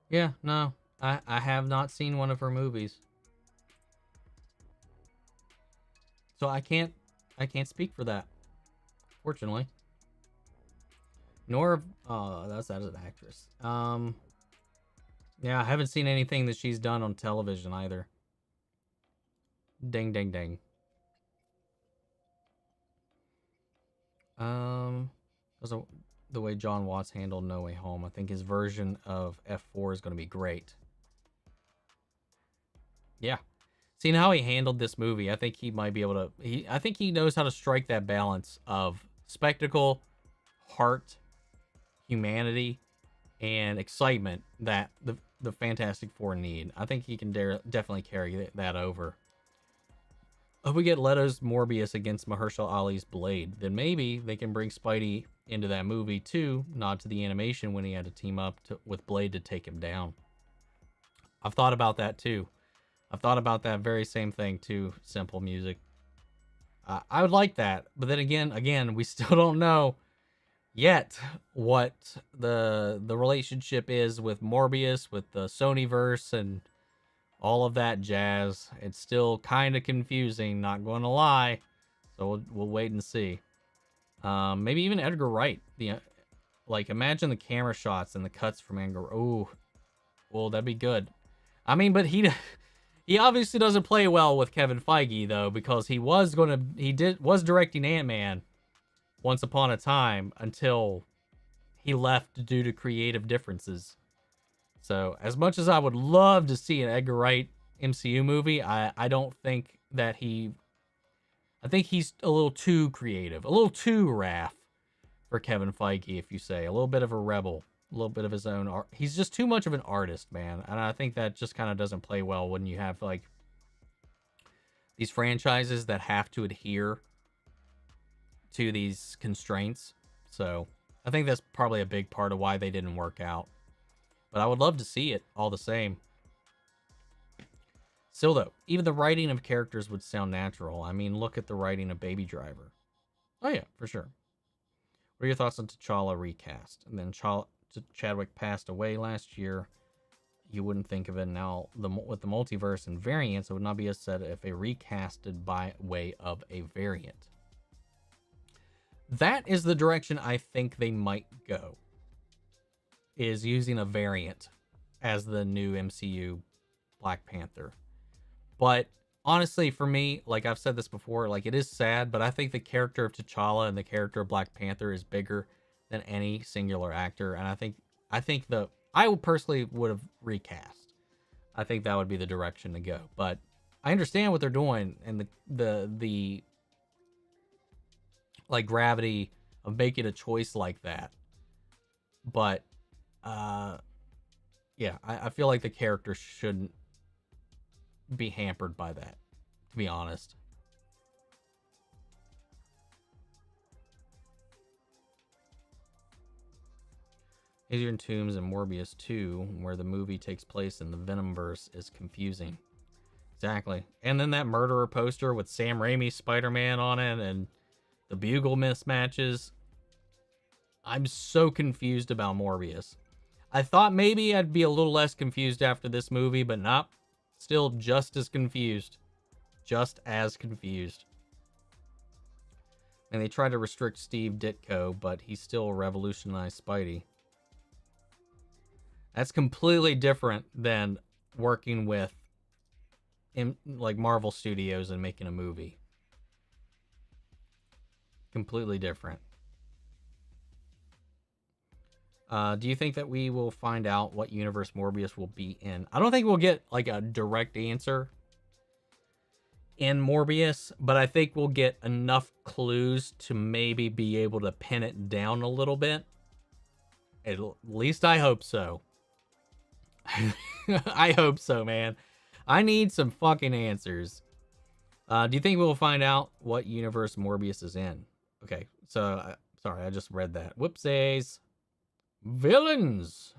Yeah, no, I have not seen one of her movies. So I can't speak for that, fortunately. Nor, that's as an actress. Yeah, I haven't seen anything that she's done on television either. Ding, ding, ding. The way John Watts handled No Way Home, I think his version of F4 is going to be great. Yeah. Seeing how he handled this movie, I think he might be able to... I think he knows how to strike that balance of spectacle, heart, humanity, and excitement that the Fantastic Four need. I think he can definitely carry that over. If we get Leto's Morbius against Mahershala Ali's Blade, then maybe they can bring Spidey into that movie too, nod to the animation when he had to team up with Blade to take him down. I've thought about that too. I've thought about that very same thing too, Simple Music. I would like that, but then again, we still don't know yet what the relationship is with Morbius, with the Sonyverse, and all of that jazz. It's still kind of confusing, not going to lie. So we'll wait and see. Maybe even Edgar Wright. Like, imagine the camera shots and the cuts from Edgar. Oh, well, that'd be good. I mean, but he obviously doesn't play well with Kevin Feige though, because he was directing Ant-Man once upon a time until he left due to creative differences. So, as much as I would love to see an Edgar Wright MCU movie, I don't think that I think he's a little too creative, a little too Raph for Kevin Feige, if you say. A little bit of a rebel. little bit of his own art. He's just too much of an artist, man. And I think that just kind of doesn't play well when you have like these franchises that have to adhere to these constraints. So I think that's probably a big part of why they didn't work out. But I would love to see it all the same. Still, though, even the writing of characters would sound natural. I mean, look at the writing of Baby Driver. Oh, yeah, for sure. What are your thoughts on T'Challa recast? And then Chadwick passed away last year. You wouldn't think of it now. With the multiverse and variants, it would not be as said if a recasted by way of a variant. That is the direction I think they might go. Is using a variant as the new MCU Black Panther. But honestly, for me, like I've said this before, like it is sad, but I think the character of T'Challa and the character of Black Panther is bigger than any singular actor. And I would personally would have recast. I think that would be the direction to go. But I understand what they're doing and the like gravity of making a choice like that. But yeah, I feel like the character shouldn't be hampered by that, to be honest. Adrian Toomes and Morbius 2, where the movie takes place in the Venomverse, is confusing. Exactly. And then that murderer poster with Sam Raimi's Spider-Man on it and the bugle mismatches. I'm so confused about Morbius. I thought maybe I'd be a little less confused after this movie, but not. Still just as confused. Just as confused. And they tried to restrict Steve Ditko, but he still revolutionized Spidey. That's completely different than working with like Marvel Studios and making a movie. Completely different. Do you think that we will find out what universe Morbius will be in? I don't think we'll get like a direct answer in Morbius, but I think we'll get enough clues to maybe be able to pin it down a little bit. At least I hope so. I hope so, man. I need some fucking answers. Do you think we'll find out what universe Morbius is in? Okay, so sorry, I just read that. Whoopsies. Villains.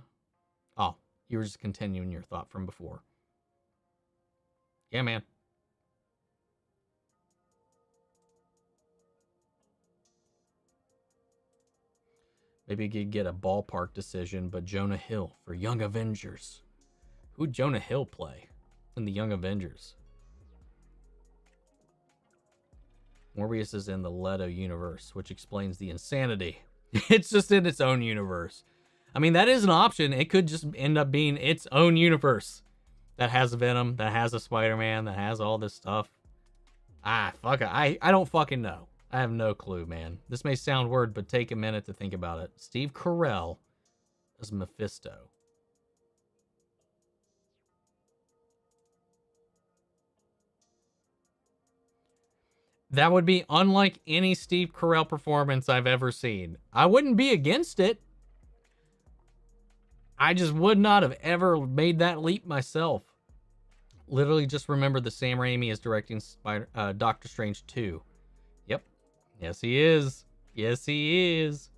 Oh, you were just continuing your thought from before. Yeah, man. Maybe you could get a ballpark decision, but Jonah Hill for Young Avengers. Who'd Jonah Hill play in the Young Avengers? Morbius is in the Leto universe, which explains the insanity. It's just in its own universe. I mean, that is an option. It could just end up being its own universe that has a Venom, that has a Spider-Man, that has all this stuff. Fuck it. I don't fucking know. I have no clue, man. This may sound weird, but take a minute to think about it. Steve Carell as Mephisto. That would be unlike any Steve Carell performance I've ever seen. I wouldn't be against it. I just would not have ever made that leap myself. Literally just remember the Sam Raimi is directing Doctor Strange 2. Yep. Yes, he is. Yes, he is.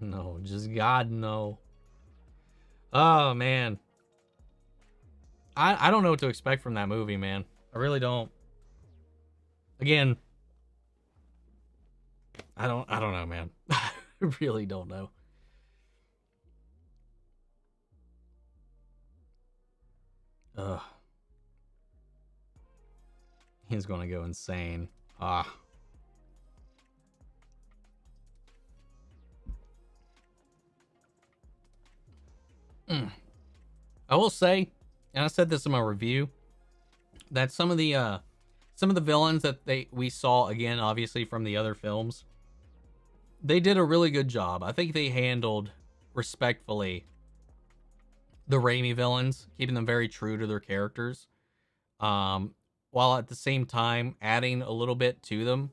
No, just God, no. Oh, man. I don't know what to expect from that movie, man. I really don't. Again, I don't know, man. I really don't know. He's gonna go insane. I will say, and I said this in my review, that some of the villains that we saw again, obviously from the other films, they did a really good job. I think they handled respectfully the Raimi villains, keeping them very true to their characters, while at the same time adding a little bit to them.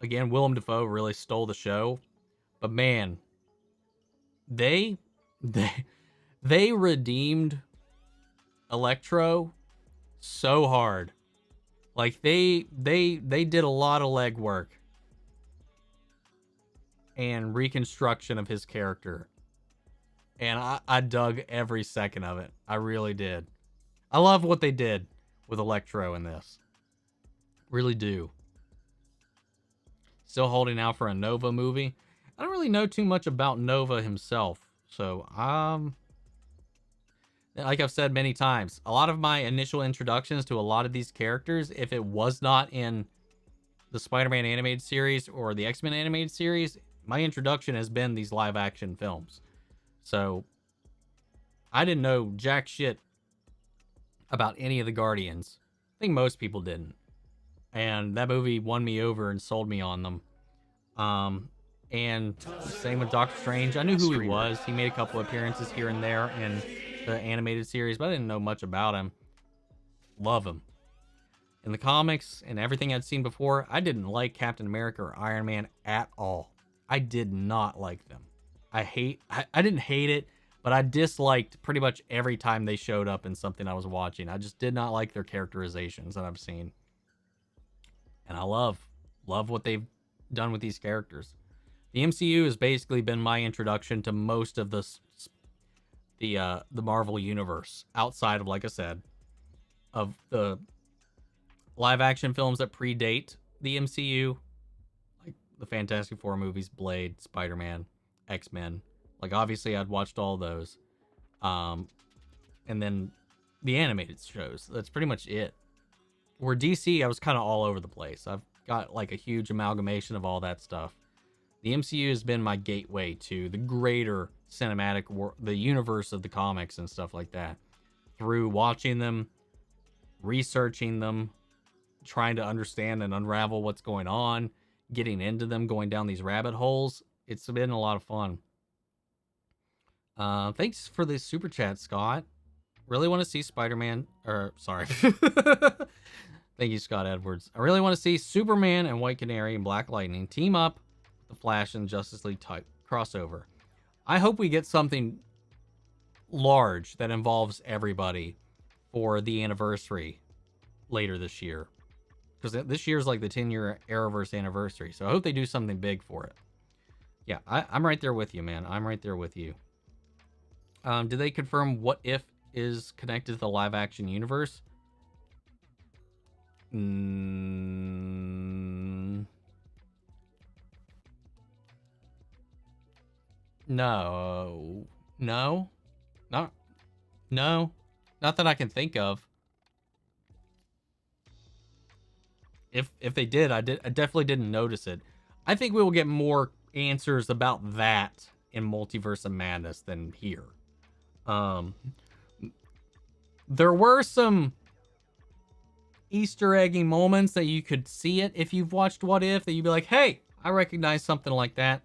Again, Willem Dafoe really stole the show, but man, they they they redeemed Electro so hard. Like they did a lot of legwork and reconstruction of his character. And I dug every second of it. I really did. I love what they did with Electro in this. Really do. Still holding out for a Nova movie. I don't really know too much about Nova himself. So, like I've said many times, a lot of my initial introductions to a lot of these characters, if it was not in the Spider-Man animated series or the X-Men animated series, my introduction has been these live action films. So I didn't know jack shit about any of the Guardians. I think most people didn't. And that movie won me over and sold me on them. And same with Doctor Strange. I knew who he was. He made a couple appearances here and there in the animated series, but I didn't know much about him. Love him. In the comics and everything I'd seen before, I didn't like Captain America or Iron Man at all. I did not like them. I didn't hate it, but I disliked pretty much every time they showed up in something I was watching. I just did not like their characterizations that I've seen. And I love what they've done with these characters. The MCU has basically been my introduction to most of the Marvel universe, outside of, like I said, of the live action films that predate the MCU, like the Fantastic Four movies, Blade, Spider-Man, X-Men. Like, obviously I'd watched all those. And then the animated shows. That's pretty much it. Where DC, I was kind of all over the place. I've got like a huge amalgamation of all that stuff. The MCU has been my gateway to the greater cinematic the universe of the comics and stuff like that. Through watching them, researching them, trying to understand and unravel what's going on, getting into them, going down these rabbit holes. It's been a lot of fun. Thanks for the super chat, Scott. Really want to see Spider-Man, or sorry. Thank you, Scott Edwards. I really want to see Superman and White Canary and Black Lightning team up with the Flash and Justice League type crossover. I hope we get something large that involves everybody for the anniversary later this year. Because this year is like the 10-year Arrowverse anniversary. So I hope they do something big for it. Yeah, I'm right there with you, man. I'm right there with you. Did they confirm What If is connected to the live action universe? No. No. Not that I can think of. If they did, I definitely didn't notice it. I think we will get more answers about that in Multiverse of Madness than here. There were some Easter eggy moments that you could see it if you've watched What If, that you'd be like, hey, I recognize something like that.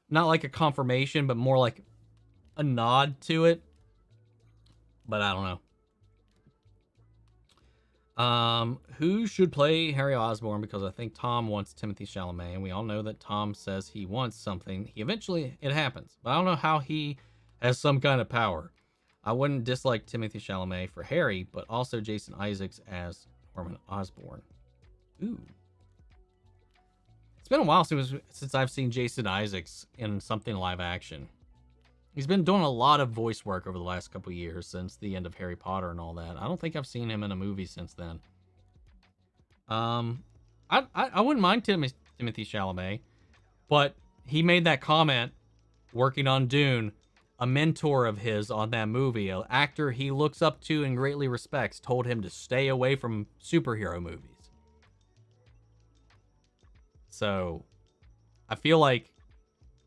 Not like a confirmation, but more like a nod to it. But I don't know. Who should play Harry Osborn? Because I think Tom wants Timothée Chalamet, and we all know that Tom says he wants something. It happens. But I don't know how he has some kind of power. I wouldn't dislike Timothée Chalamet for Harry, but also Jason Isaacs as Norman Osborn. Ooh. It's been a while since I've seen Jason Isaacs in something live action. He's been doing a lot of voice work over the last couple of years since the end of Harry Potter and all that. I don't think I've seen him in a movie since then. I wouldn't mind Timothée Chalamet, but he made that comment working on Dune. A mentor of his on that movie, an actor he looks up to and greatly respects, told him to stay away from superhero movies. So I feel like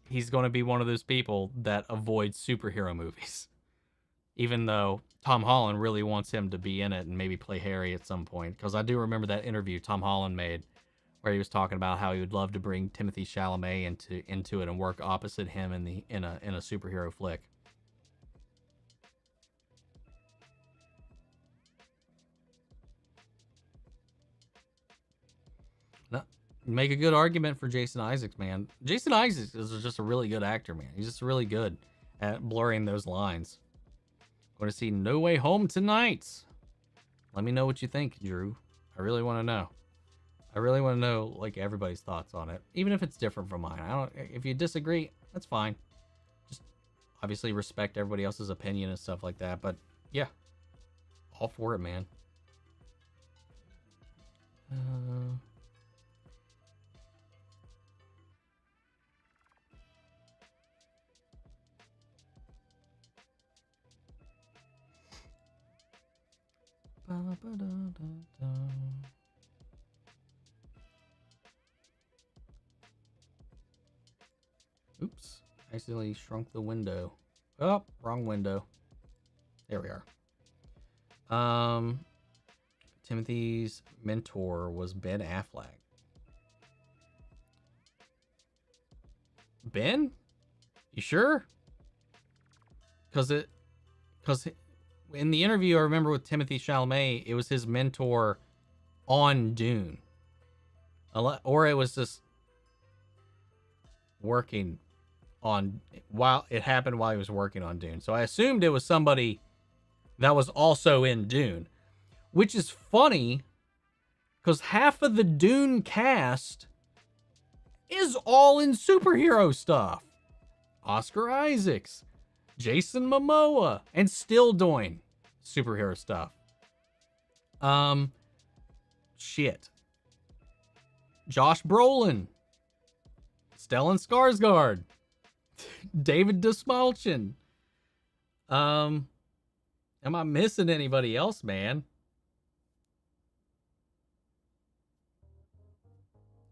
he's going to be one of those people that avoids superhero movies. Even though Tom Holland really wants him to be in it and maybe play Harry at some point. Because I do remember that interview Tom Holland made where he was talking about how he would love to bring Timothée Chalamet into it and work opposite him in a superhero flick. No, make a good argument for Jason Isaacs, man. Jason Isaacs is just a really good actor, man. He's just really good blurring those lines. Going to see No Way Home tonight. Let me know what you think, Drew. I really want to know. I really want to know like everybody's thoughts on it, even if it's different from mine. If you disagree, that's fine. Just obviously respect everybody else's opinion and stuff like that. But yeah, all for it, man. Oops, accidentally shrunk the window. Oh, wrong window. There we are. Timothy's mentor was Ben Affleck. Ben? You sure? Because in the interview I remember with Timothy Chalamet, it was his mentor on Dune. Or it was just working on while it happened while he was working on Dune. So I assumed it was somebody that was also in Dune, which is funny because half of the Dune cast is all in superhero stuff. Oscar Isaacs, Jason Momoa, and still doing superhero stuff. Shit. Josh Brolin, Stellan Skarsgård, David Dastmalchian. Am I missing anybody else, man?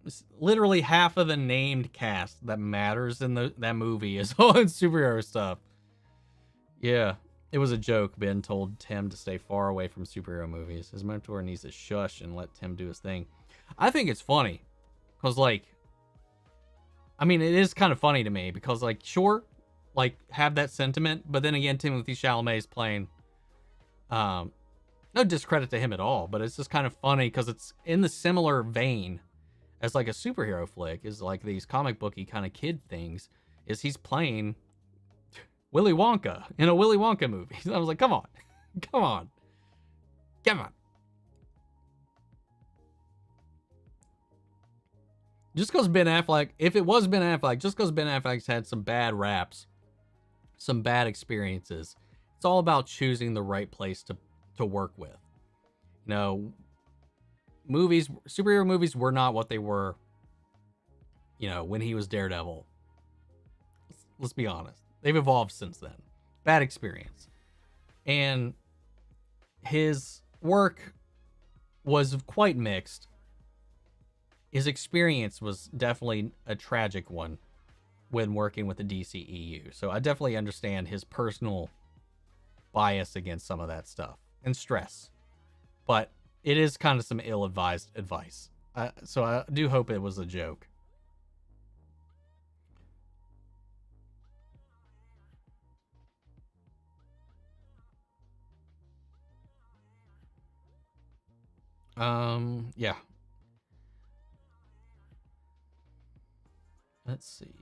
It's literally half of the named cast that matters in that movie is all in superhero stuff. Yeah, it was a joke. Ben told Tim to stay far away from superhero movies. His mentor needs to shush and let Tim do his thing. I think it's funny because, like, I mean, it is kind of funny to me because, like, sure, like, have that sentiment, but then again, Timothée Chalamet is playing. No discredit to him at all, but it's just kind of funny because it's in the similar vein as like a superhero flick, is like these comic booky kind of kid things. Is he's playing Willy Wonka in a Willy Wonka movie? I was like, come on, come on, come on. Just because Ben Affleck, if it was Ben Affleck, just because Ben Affleck's had some bad raps, some bad experiences, it's all about choosing the right place to work with. You know, superhero movies were not what they were, you know, when he was Daredevil. Let's be honest. They've evolved since then. Bad experience. And his work was quite mixed. His experience was definitely a tragic one when working with the DCEU. So I definitely understand his personal bias against some of that stuff and stress. But it is kind of some ill-advised advice. So I do hope it was a joke. Yeah. Let's see.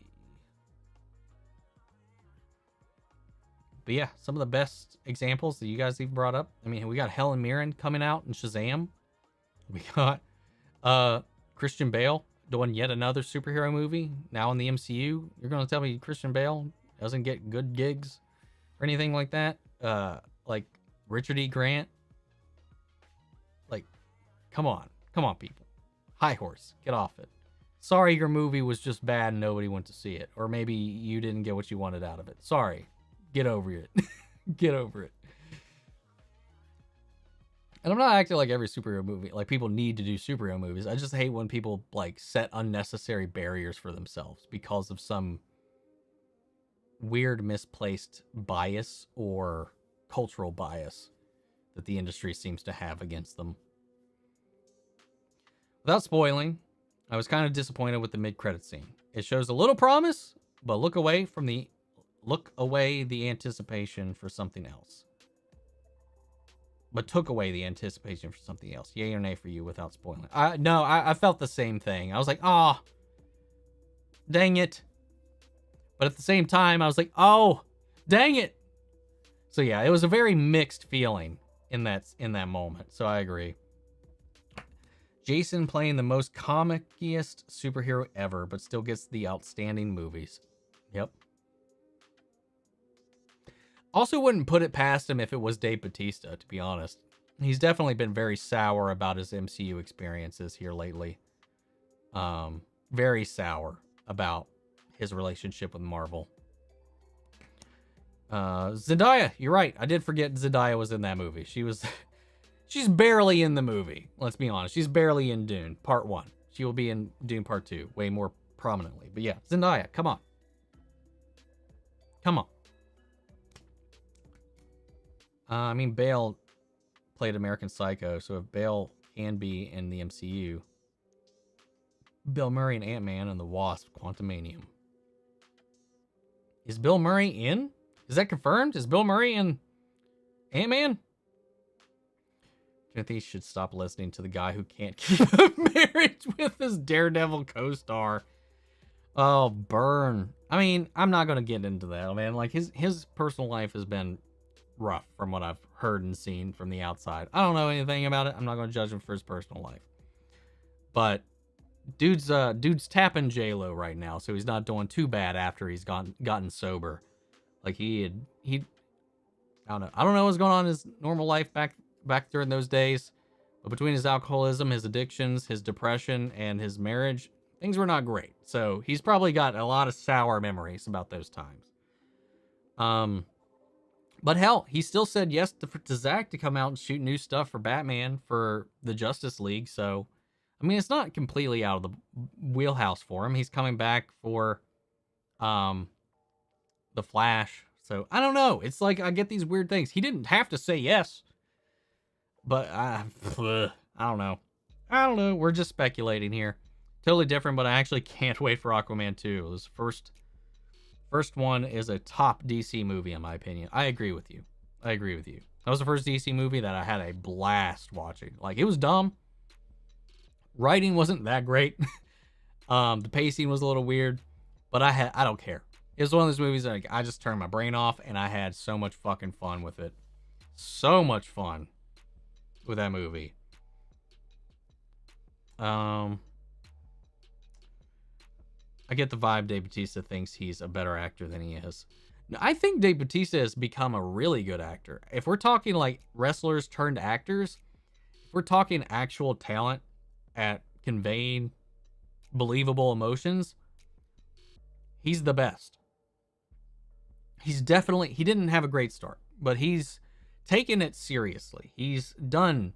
But yeah, some of the best examples that you guys even brought up. I mean, we got Helen Mirren coming out in Shazam. We got Christian Bale doing yet another superhero movie now in the MCU. You're going to tell me Christian Bale doesn't get good gigs or anything like that? Like Richard E. Grant. Like, come on, people. High horse, get off it. Sorry, your movie was just bad and nobody went to see it, or maybe you didn't get what you wanted out of it. Sorry. Get over it. Get over it. And I'm not acting like every superhero movie, like people need to do superhero movies. I just hate when people like set unnecessary barriers for themselves because of some weird misplaced bias or cultural bias that the industry seems to have against them. Without spoiling, I was kind of disappointed with the mid-credit scene. It shows a little promise, but look away the anticipation for something else. But took away the anticipation for something else. Yay or nay for you without spoiling? I felt the same thing. I was like, oh, dang it. But at the same time, I was like, oh, Dang it. So yeah, it was a very mixed feeling in that moment. So I agree. Jason playing the most comiciest superhero ever, but still gets the outstanding movies. Yep. Also wouldn't put it past him if it was Dave Bautista, to be honest. He's definitely been very sour about his MCU experiences here lately. Very sour about his relationship with Marvel. Zendaya, you're right. I did forget Zendaya was in that movie. She's barely in the movie. Let's be honest. She's barely in Dune Part 1. She will be in Dune Part 2 way more prominently. But yeah, Zendaya, come on. Come on. I mean, Bale played American Psycho, so if Bale can be in the MCU, Bill Murray and Ant-Man and the Wasp, Quantumanium. Is Bill Murray in? Is that confirmed? Is Bill Murray in Ant-Man? Timothy should stop listening to the guy who can't keep a marriage with his Daredevil co-star. Oh, burn. I mean, I'm not going to get into that, man. Like, his personal life has been rough from what I've heard and seen from the outside. I don't know anything about it. I'm not going to judge him for his personal life. But dude's tapping J-Lo right now, so he's not doing too bad after he's gotten sober. Like I don't know what's going on in his normal life back during those days, but between his alcoholism, his addictions, his depression, and his marriage, things were not great. So he's probably got a lot of sour memories about those times. But hell, he still said yes to Zack to come out and shoot new stuff for Batman for the Justice League. So, I mean, it's not completely out of the wheelhouse for him. He's coming back for the Flash. So, I don't know. It's like I get these weird things. He didn't have to say yes. But I don't know. I don't know. We're just speculating here. Totally different, but I actually can't wait for Aquaman 2. This first one is a top DC movie, in my opinion. I agree with you. That was the first DC movie that I had a blast watching. Like, it was dumb. Writing wasn't that great. The pacing was a little weird, but I don't care. It was one of those movies that I just turned my brain off, and I had so much fucking fun with it. So much fun with that movie. I get the vibe Dave Bautista thinks he's a better actor than he is. I think Dave Bautista has become a really good actor. If we're talking like wrestlers turned actors, if we're talking actual talent at conveying believable emotions, he's the best. He didn't have a great start, but he's taken it seriously. He's given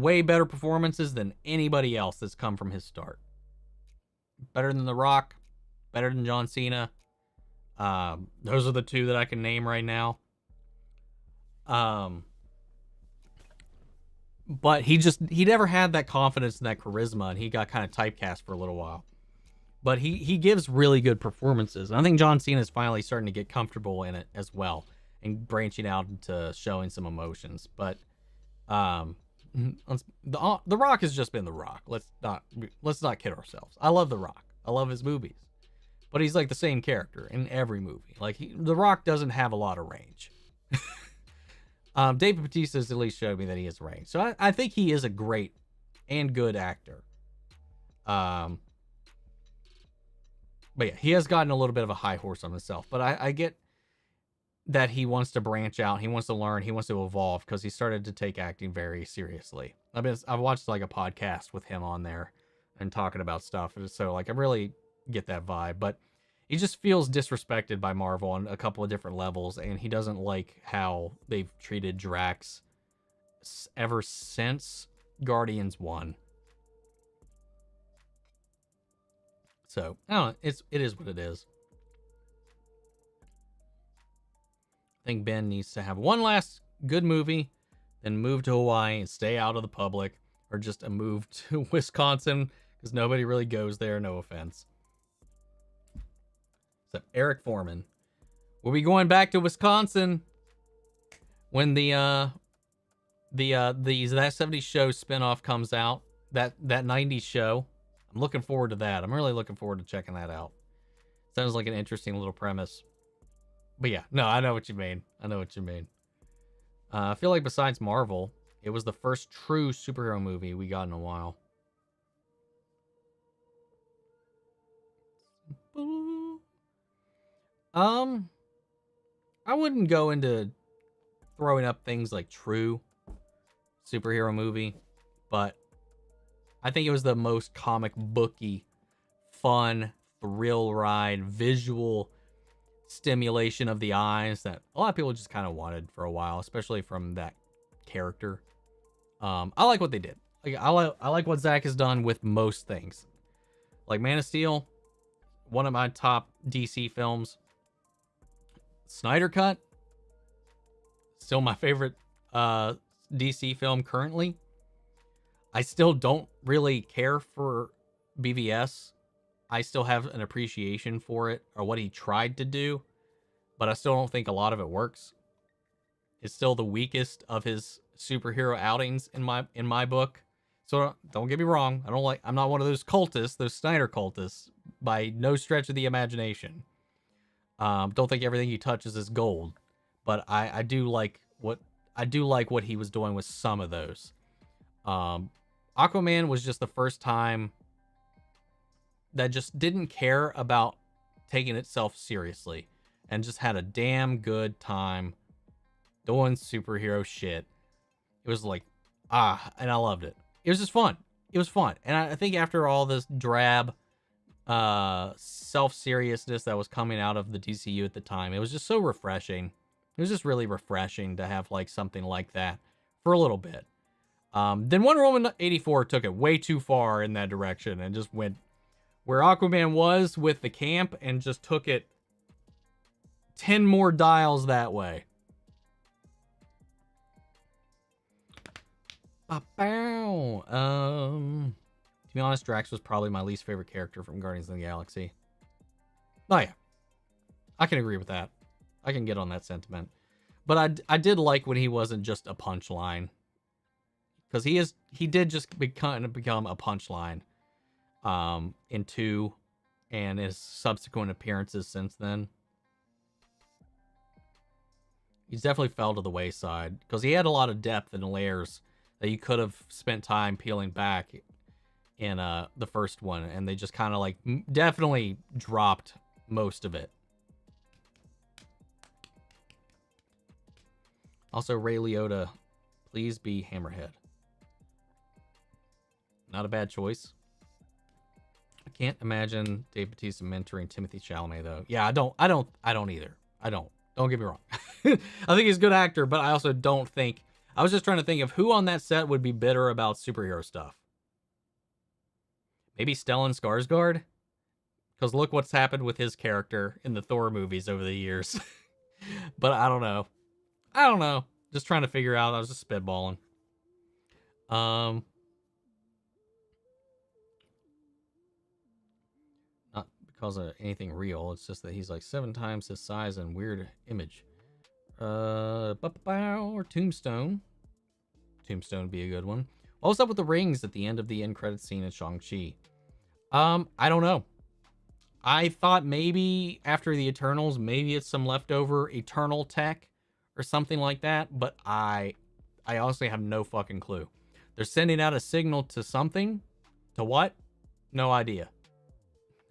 way better performances than anybody else that's come from his start. Better than The Rock, better than John Cena. Those are the two that I can name right now. But he never had that confidence and that charisma, and he got kind of typecast for a little while. But he gives really good performances. And I think John Cena is finally starting to get comfortable in it as well, and branching out into showing some emotions. But The Rock has just been The Rock. Let's not kid ourselves. I love The Rock. I love his movies, but he's like the same character in every movie. Like The Rock doesn't have a lot of range. Dave Bautista has at least showed me that he has range, so I think he is a great and good actor. But yeah, he has gotten a little bit of a high horse on himself. But I get that he wants to branch out, he wants to learn, he wants to evolve, because he started to take acting very seriously. I've watched like a podcast with him on there and talking about stuff, so like I really get that vibe. But he just feels disrespected by Marvel on a couple of different levels, and he doesn't like how they've treated Drax ever since Guardians 1. So I don't know, it is what it is. I think Ben needs to have one last good movie, then move to Hawaii and stay out of the public, or just a move to Wisconsin, because nobody really goes there, no offense. So Eric Foreman, we'll be going back to Wisconsin when the That 70s Show spinoff comes out, that 90s show. I'm looking forward to that. I'm really looking forward to checking that out. Sounds like an interesting little premise. But yeah, no, I know what you mean. I know what you mean. I feel like besides Marvel, it was the first true superhero movie we got in a while. Um, I wouldn't go into throwing up things like true superhero movie, but I think it was the most comic booky, fun, thrill ride, visual stimulation of the eyes that a lot of people just kind of wanted for a while, especially from that character. I like what they did. Like I like what Zack has done with most things. Like Man of Steel, one of my top DC films. Snyder Cut, still my favorite DC film currently. I still don't really care for BVS. I still have an appreciation for it or what he tried to do, but I still don't think a lot of it works. It's still the weakest of his superhero outings in my book. So don't get me wrong. I'm not one of those cultists, those Snyder cultists, by no stretch of the imagination. Don't think everything he touches is gold, but I do like what he was doing with some of those. Aquaman was just the first time that just didn't care about taking itself seriously and just had a damn good time doing superhero shit. It was like, and I loved it. It was just fun. It was fun. And I think after all this drab self-seriousness that was coming out of the DCU at the time, it was just so refreshing. It was just really refreshing to have like something like that for a little bit. Then Wonder Woman 84 took it way too far in that direction and just went where Aquaman was with the camp and just took it 10 more dials that way. To be honest, Drax was probably my least favorite character from Guardians of the Galaxy. Oh yeah, I can agree with that. I can get on that sentiment. But I did like when he wasn't just a punchline, because he did just become a punchline in 2 and his subsequent appearances since then. He's definitely fell to the wayside because he had a lot of depth and layers that you could have spent time peeling back in the first one, and they just kind of like definitely dropped most of it. Also, Ray Liotta, please be Hammerhead. Not a bad choice. I can't imagine Dave Bautista mentoring Timothée Chalamet though. Yeah, I don't either. I don't. Don't get me wrong. I think he's a good actor, but I also don't think. I was just trying to think of who on that set would be bitter about superhero stuff. Maybe Stellan Skarsgård? Because look what's happened with his character in the Thor movies over the years. But I don't know. Just trying to figure out. I was just spitballing. Not because of anything real. It's just that he's like 7 times his size and weird image. Or Tombstone. Tombstone would be a good one. What was up with the rings at the end of the end credit scene in Shang-Chi? I don't know. I thought maybe after the Eternals, maybe it's some leftover Eternal tech or something like that, but I honestly have no fucking clue. They're sending out a signal to something. To what? No idea.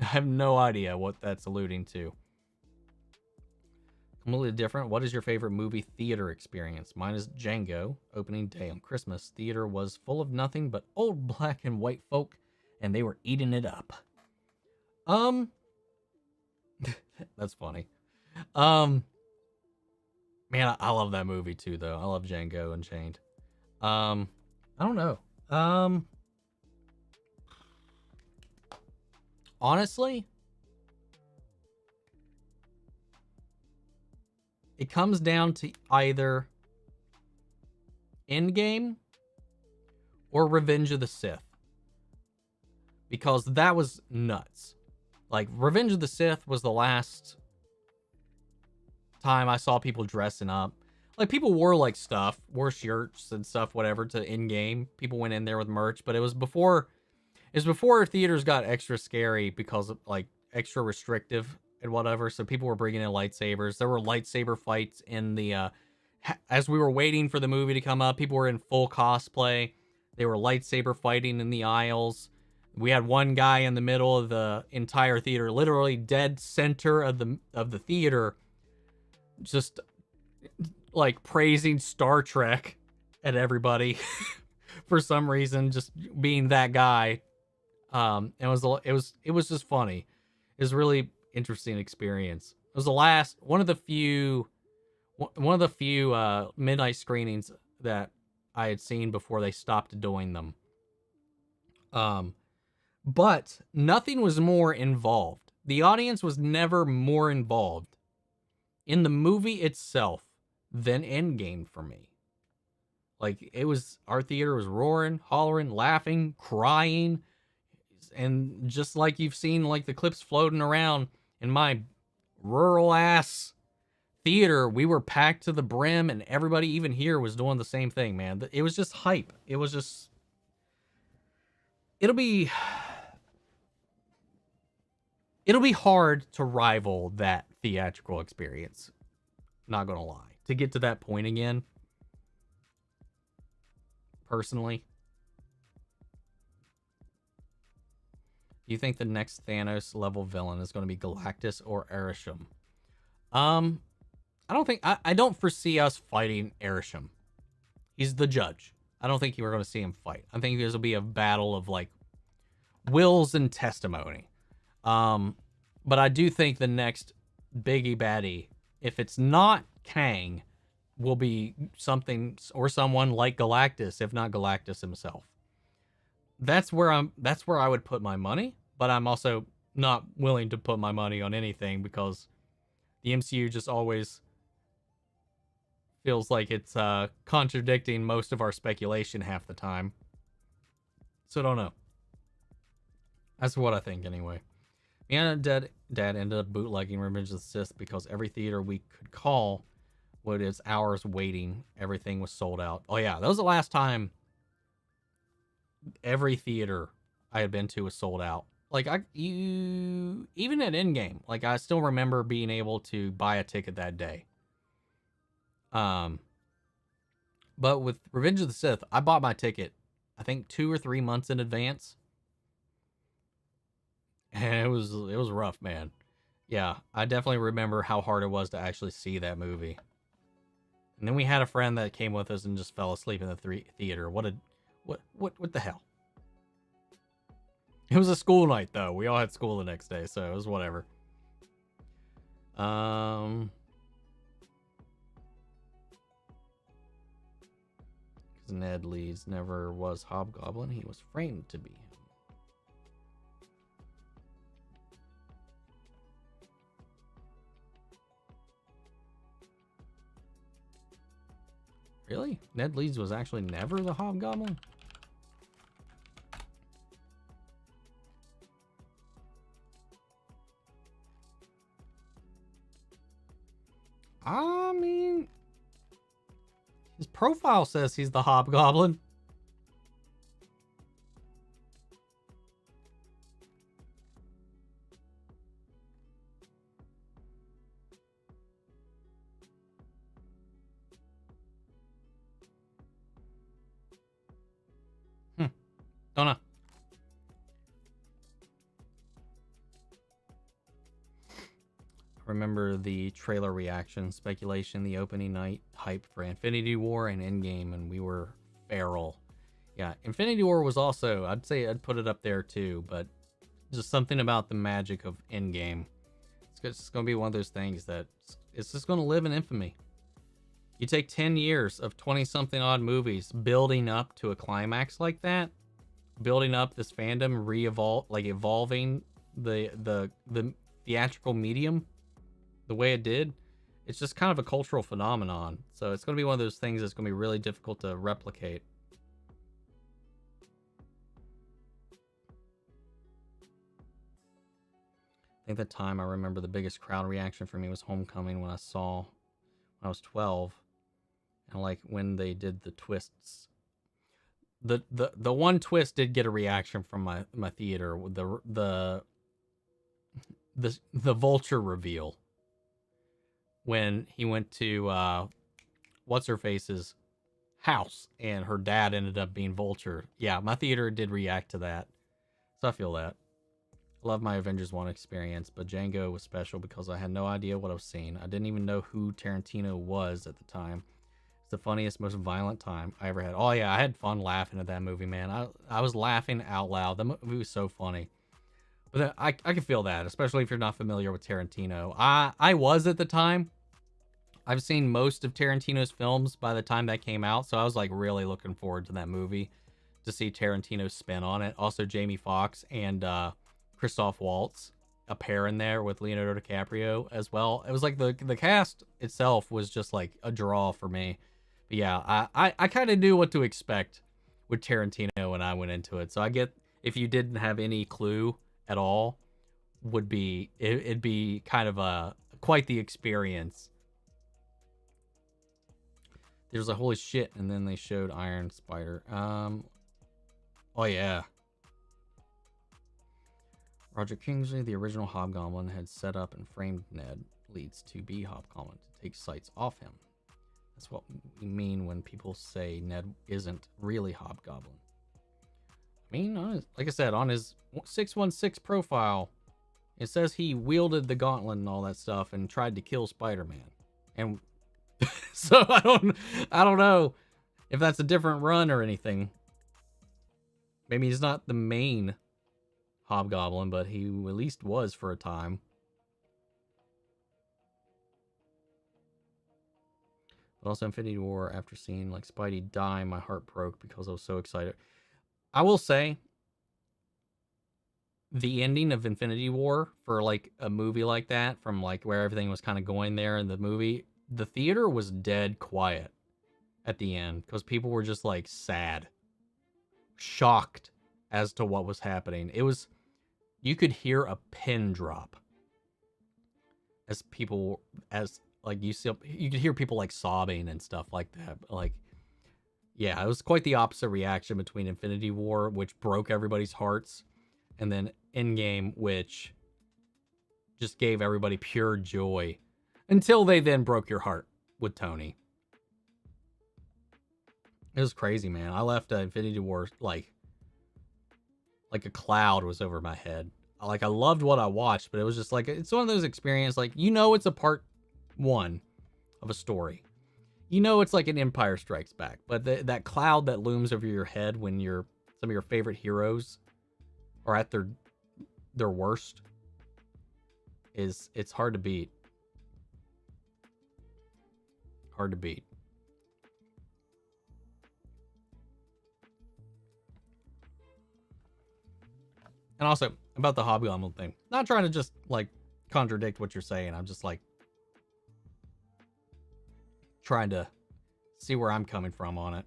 I have no idea what that's alluding to. Completely different. What is your favorite movie theater experience? Mine is Django. Opening day on Christmas. Theater was full of nothing but old black and white folk, and they were eating it up. That's funny. Man, I love that movie too, though. I love Django Unchained. I don't know. Honestly, it comes down to either Endgame or Revenge of the Sith. Because that was nuts. Like, Revenge of the Sith was the last time I saw people dressing up. Like, people wore, like, stuff, wore shirts and stuff, whatever, to Endgame. People went in there with merch, but it was before theaters got extra scary because of, like, extra restrictive and whatever. So people were bringing in lightsabers. There were lightsaber fights in the as we were waiting for the movie to come up. People were in full cosplay. They were lightsaber fighting in the aisles. We had one guy in the middle of the entire theater, literally dead center of the theater, just like praising Star Trek at everybody for some reason, just being that guy. It was just funny. It was a really interesting experience. It was the last one of the few midnight screenings that I had seen before they stopped doing them. But nothing was more involved. The audience was never more involved in the movie itself than Endgame for me. Like, it was, our theater was roaring, hollering, laughing, crying, and just like you've seen, like, the clips floating around in my rural ass theater, we were packed to the brim, and everybody even here was doing the same thing, man. It was just hype. It was just, it'll be hard to rival that theatrical experience. Not gonna lie. To get to that point again, personally. Do you think the next Thanos level villain is going to be Galactus or Arishem? I don't foresee us fighting Arishem. He's the judge. I don't think we're going to see him fight. I think this will be a battle of like wills and testimony. But I do think the next biggie baddie, if it's not Kang, will be something or someone like Galactus, if not Galactus himself. That's where I would put my money, but I'm also not willing to put my money on anything because the MCU just always feels like it's contradicting most of our speculation half the time. So I don't know. That's what I think anyway. Me and Dad ended up bootlegging Revenge of the Sith because every theater we could call what is hours waiting, everything was sold out. Oh yeah, that was the last time every theater I had been to was sold out. Like even at Endgame, like I still remember being able to buy a ticket that day. But with Revenge of the Sith, I bought my ticket, I think 2 or 3 months in advance. And it was rough, man. Yeah, I definitely remember how hard it was to actually see that movie. And then we had a friend that came with us and just fell asleep in the theater. What the hell? It was a school night though. We all had school the next day, so it was whatever. Because Ned Leeds never was Hobgoblin. He was framed to be him. Really? Ned Leeds was actually never the Hobgoblin? I mean, his profile says he's the Hobgoblin. Don't know. I remember the trailer reaction, speculation, the opening night hype for Infinity War and Endgame, and we were feral. Yeah, Infinity War was also, I'd say I'd put it up there too, but just something about the magic of Endgame. It's just going to be one of those things that it's just going to live in infamy. You take 10 years of 20-something odd movies building up to a climax like that, building up this fandom, evolving the theatrical medium the way it did. It's just kind of a cultural phenomenon. So it's going to be one of those things that's going to be really difficult to replicate. I think the time I remember the biggest crowd reaction for me was Homecoming when I was 12, and like when they did the twists. The one twist did get a reaction from my theater. the Vulture reveal when he went to what's her face's house and her dad ended up being Vulture. Yeah, my theater did react to that, so I feel that. Love my Avengers 1 experience, but Django was special because I had no idea what I was seeing. I didn't even know who Tarantino was at the time. It's the funniest, most violent time I ever had. Oh yeah, I had fun laughing at that movie, man. I was laughing out loud. The movie was so funny. But I can feel that, especially if you're not familiar with Tarantino. I was at the time. I've seen most of Tarantino's films by the time that came out, so I was like really looking forward to that movie to see Tarantino's spin on it. Also, Jamie Foxx and Christoph Waltz, a pair in there with Leonardo DiCaprio as well. It was like the cast itself was just like a draw for me. But yeah, I kind of knew what to expect with Tarantino when I went into it. So I get if you didn't have any clue at all, it'd be kind of a quite the experience. There's a holy shit, and then they showed Iron Spider. Oh yeah. Roger Kingsley, the original Hobgoblin, had set up and framed Ned Leeds to be Hobgoblin to take sights off him. That's what we mean when people say Ned isn't really Hobgoblin. I mean, like I said, on his 616 profile, it says he wielded the gauntlet and all that stuff and tried to kill Spider-Man. And so I don't know if that's a different run or anything. Maybe he's not the main Hobgoblin, but he at least was for a time. But also Infinity War, after seeing like Spidey die, my heart broke because I was so excited. I will say the ending of Infinity War for like a movie like that, from like where everything was kind of going there in the movie, the theater was dead quiet at the end because people were just like sad, shocked as to what was happening. It was, you could hear a pin drop as people, as like you could hear people like sobbing and stuff like that. Like, yeah, it was quite the opposite reaction between Infinity War, which broke everybody's hearts, and then Endgame, which just gave everybody pure joy until they then broke your heart with Tony. It was crazy, man. I left Infinity War like a cloud was over my head. Like, I loved what I watched, but it was just like, it's one of those experiences, like, you know, it's a part one of a story. You know, it's like an Empire Strikes Back, but that cloud that looms over your head when some of your favorite heroes are at their worst it's hard to beat. Hard to beat. And also, about the Hobgoblin thing. Not trying to just, like, contradict what you're saying. I'm just, like, trying to see where I'm coming from on it.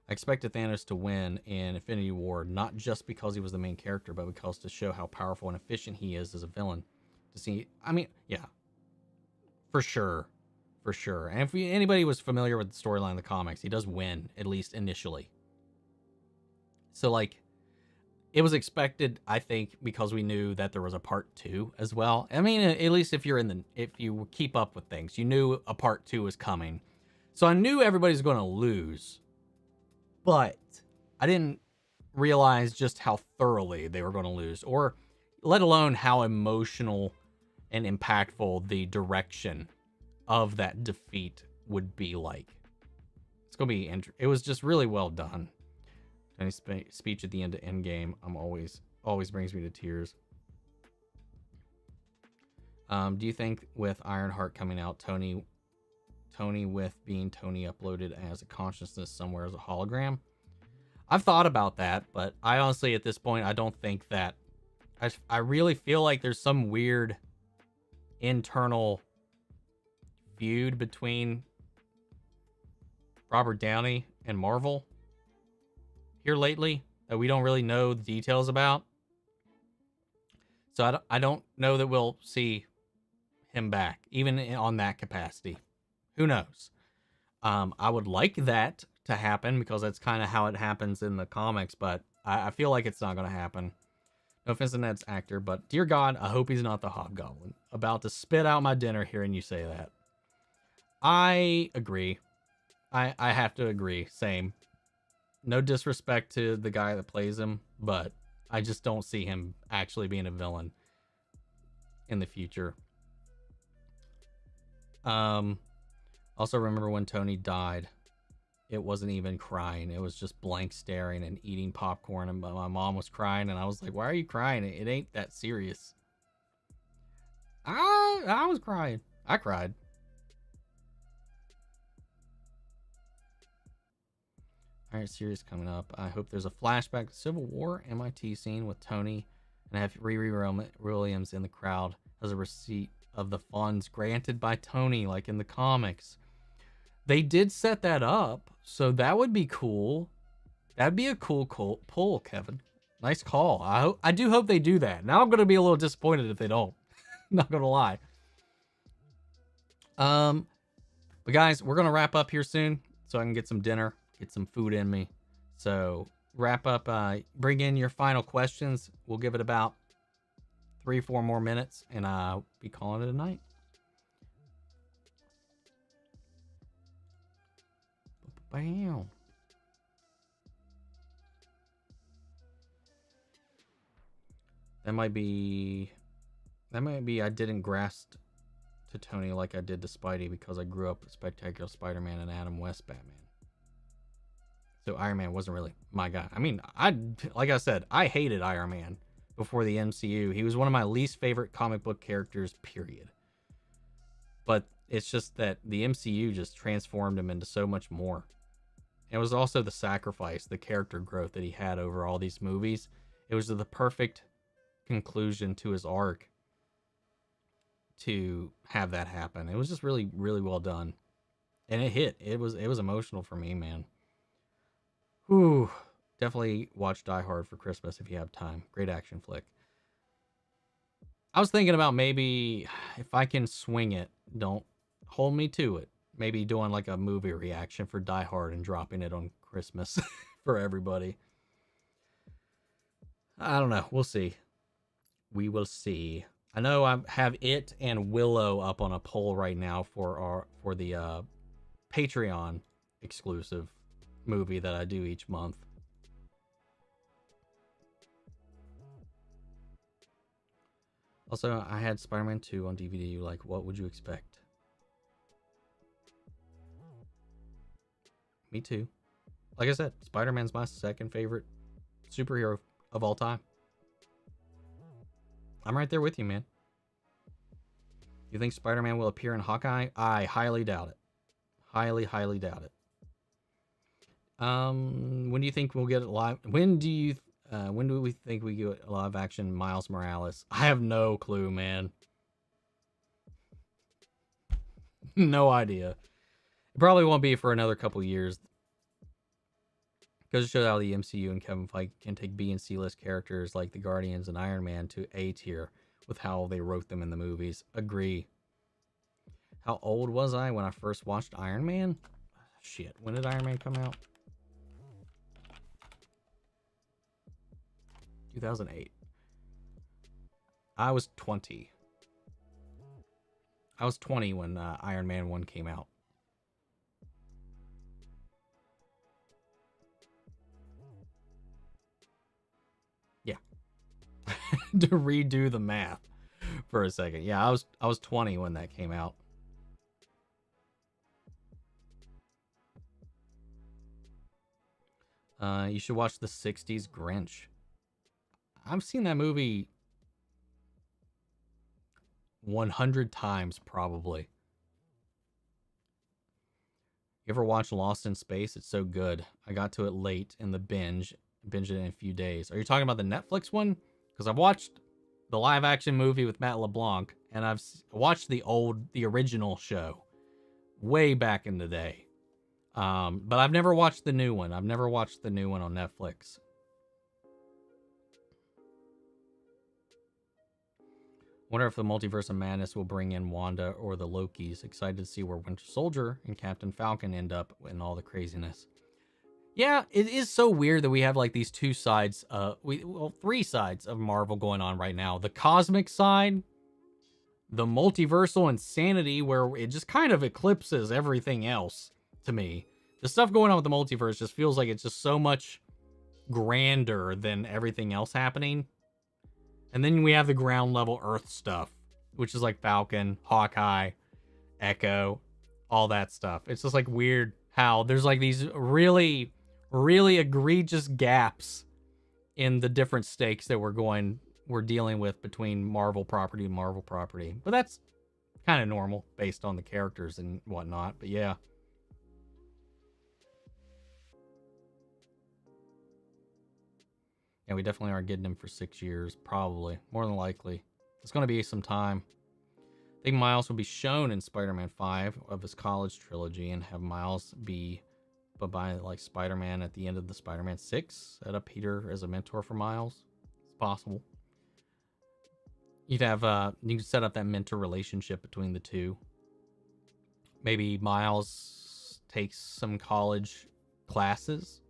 I expected Thanos to win in Infinity War, not just because he was the main character, but because to show how powerful and efficient he is as a villain. To see, I mean, yeah. For sure. For sure. And if anybody was familiar with the storyline of the comics, he does win, at least initially. So, like, it was expected, I think, because we knew that there was a part 2 as well. I mean, at least if you keep up with things, you knew a part 2 was coming. So I knew everybody's going to lose, but I didn't realize just how thoroughly they were going to lose, or let alone how emotional and impactful the direction of that defeat would be like. It's going to be it was just really well done. Any speech at the end of Endgame, always brings me to tears. Do you think with Ironheart coming out, Tony with being Tony uploaded as a consciousness somewhere as a hologram? I've thought about that, but I honestly, at this point, I don't think that. I really feel like there's some weird internal feud between Robert Downey and Marvel here lately that we don't really know the details about. So I don't know that we'll see him back, even on that capacity. Who knows? I would like that to happen because that's kind of how it happens in the comics, but I feel like it's not going to happen. No offense to Ned's actor, but dear God, I hope he's not the Hobgoblin. About to spit out my dinner hearing you say that. I agree. I have to agree. Same. No disrespect to the guy that plays him, but I just don't see him actually being a villain in the future. Also remember when Tony died, it wasn't even crying. It was just blank staring and eating popcorn, and my mom was crying, and I was like, why are you crying? It ain't that serious. I was crying. I cried. All right, series coming up. I hope there's a flashback to Civil War MIT scene with Tony, and have Riri Williams in the crowd as a receipt of the funds granted by Tony, like in the comics. They did set that up, so that would be cool. That'd be a cool pull, Kevin. Nice call. I do hope they do that. Now I'm gonna be a little disappointed if they don't. Not gonna lie. But guys, we're gonna wrap up here soon, so I can get some dinner. Get some food in me. So wrap up, bring in your final questions. We'll give it about 3-4 more minutes, and I'll be calling it a night. Bam. That might be I didn't grasp to Tony like I did to Spidey because I grew up with Spectacular Spider-Man and Adam West Batman. So Iron Man wasn't really my guy. I mean, like I said, I hated Iron Man before the MCU. He was one of my least favorite comic book characters, period. But it's just that the MCU just transformed him into so much more. It was also the sacrifice, the character growth that he had over all these movies. It was the perfect conclusion to his arc to have that happen. It was just really, really well done. And it hit. It was emotional for me, man. Whew. Definitely watch Die Hard for Christmas if you have time. Great action flick. I was thinking about maybe if I can swing it, don't hold me to it. Maybe doing like a movie reaction for Die Hard and dropping it on Christmas for everybody. I don't know. We'll see. We will see. I know I have it and Willow up on a poll right now for the Patreon exclusive movie that I do each month. Also, I had Spider-Man 2 on DVD. Like, what would you expect? Me too. Like I said, Spider-Man's my second favorite superhero of all time. I'm right there with you, man. You think Spider-Man will appear in Hawkeye? I highly doubt it. Highly, highly doubt it. When do you think we'll get it live? When do we think we get a live action Miles Morales? I have no clue, man. No idea. It probably won't be for another couple years. Goes to show how the MCU and Kevin Feige can take B and C list characters like the Guardians and Iron Man to A tier with how they wrote them in the movies. Agree. How old was I when I first watched Iron Man? Shit, when did Iron Man come out? 2008. I was 20. I was 20 when Iron Man 1 came out. Yeah. To redo the math for a second. Yeah, I was 20 when that came out. You should watch the 60s Grinch. I've seen that movie 100 times, probably. You ever watch Lost in Space? It's so good. I got to it late in the binged it in a few days. Are you talking about the Netflix one? Because I've watched the live action movie with Matt LeBlanc, and I've watched the original show way back in the day. But I've never watched the new one. I've never watched the new one on Netflix. Wonder if the Multiverse of Madness will bring in Wanda or the Lokis. Excited to see where Winter Soldier and Captain Falcon end up in all the craziness. Yeah, it is so weird that we have like these two sides, three sides of Marvel going on right now. The cosmic side, the multiversal insanity, where it just kind of eclipses everything else to me. The stuff going on with the multiverse just feels like it's just so much grander than everything else happening. And then we have the ground level Earth stuff, which is like Falcon, Hawkeye, Echo, all that stuff. It's just like weird how there's like these really, really egregious gaps in the different stakes that we're dealing with between Marvel property and Marvel property. But that's kind of normal based on the characters and whatnot. But yeah. Yeah, we definitely are getting him for 6 years, probably. More than likely. It's going to be some time. I think Miles will be shown in Spider-Man 5 of his college trilogy, and have Miles be by like Spider-Man at the end of the Spider-Man 6, set up Peter as a mentor for Miles. It's possible. You can set up that mentor relationship between the two. Maybe Miles takes some college classes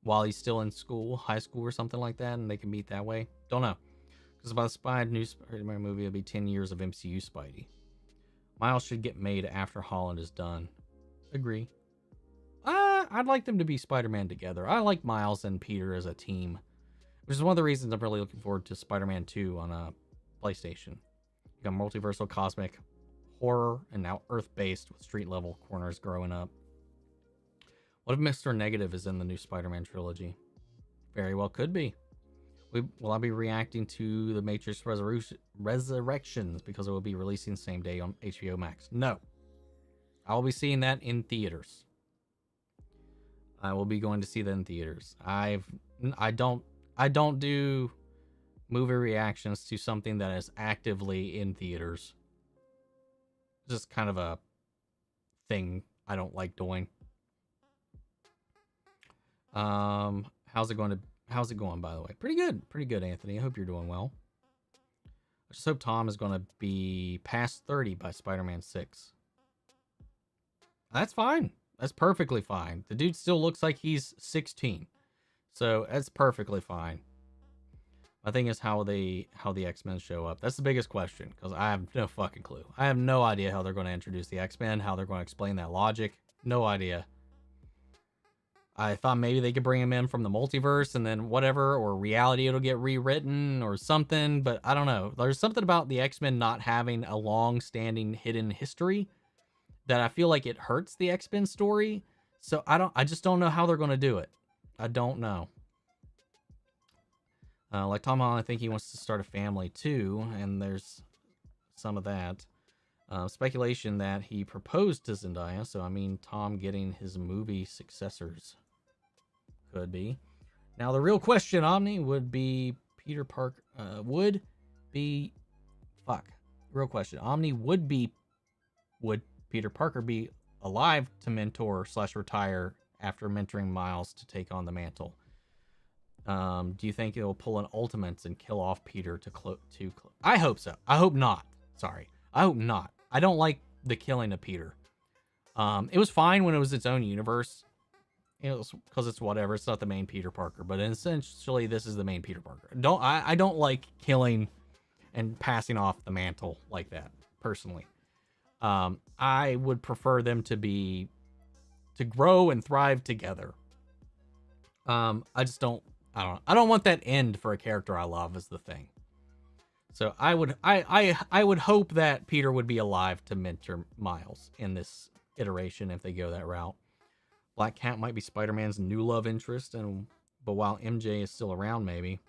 while he's still in school, high school or something like that, and they can meet that way. Don't know. Because by the new Spider-Man movie, it'll be 10 years of MCU Spidey. Miles should get made after Holland is done. Agree. I'd like them to be Spider-Man together. I like Miles and Peter as a team, which is one of the reasons I'm really looking forward to Spider-Man 2 on PlayStation. You got multiversal, cosmic, horror, and now Earth-based with street-level corners growing up. What if Mr. Negative is in the new Spider-Man trilogy? Very well could be. Will I be reacting to the Matrix Resurrections because it will be releasing the same day on HBO Max? No. I will be seeing that in theaters. I will be going to see that in theaters. I don't do movie reactions to something that is actively in theaters. It's just kind of a thing I don't like doing. How's it going, by the way? Pretty good, Anthony. I hope you're doing well. I just hope Tom is going to be past 30 by Spider-Man 6. That's fine. That's perfectly fine. The dude still looks like he's 16. So that's perfectly fine. My thing is how the X-Men show up. That's the biggest question, because I have no fucking clue. I have no idea how they're going to introduce the X-Men, how they're going to explain that logic. No idea. I thought maybe they could bring him in from the multiverse and then whatever, or reality it'll get rewritten or something, but I don't know. There's something about the X-Men not having a long-standing hidden history that I feel like it hurts the X-Men story. So I just don't know how they're going to do it. I don't know. Like Tom Holland, I think he wants to start a family too, and there's some of that. Speculation that he proposed to Zendaya, so I mean Tom getting his movie successors. Could be. Now the real question, Omni, would be Peter Parker. Real question. Omni, would Peter Parker be alive to mentor / retire after mentoring Miles to take on the mantle? Do you think it will pull an Ultimates and kill off Peter I hope so. I hope not. Sorry. I hope not. I don't like the killing of Peter. It was fine when it was its own universe. It was because it's whatever. It's not the main Peter Parker, but essentially this is the main Peter Parker. I don't like killing and passing off the mantle like that personally. I would prefer them to grow and thrive together. I don't want that end for a character I love is the thing. So I would hope that Peter would be alive to mentor Miles in this iteration if they go that route. Black Cat might be Spider-Man's new love interest, but while MJ is still around, maybe.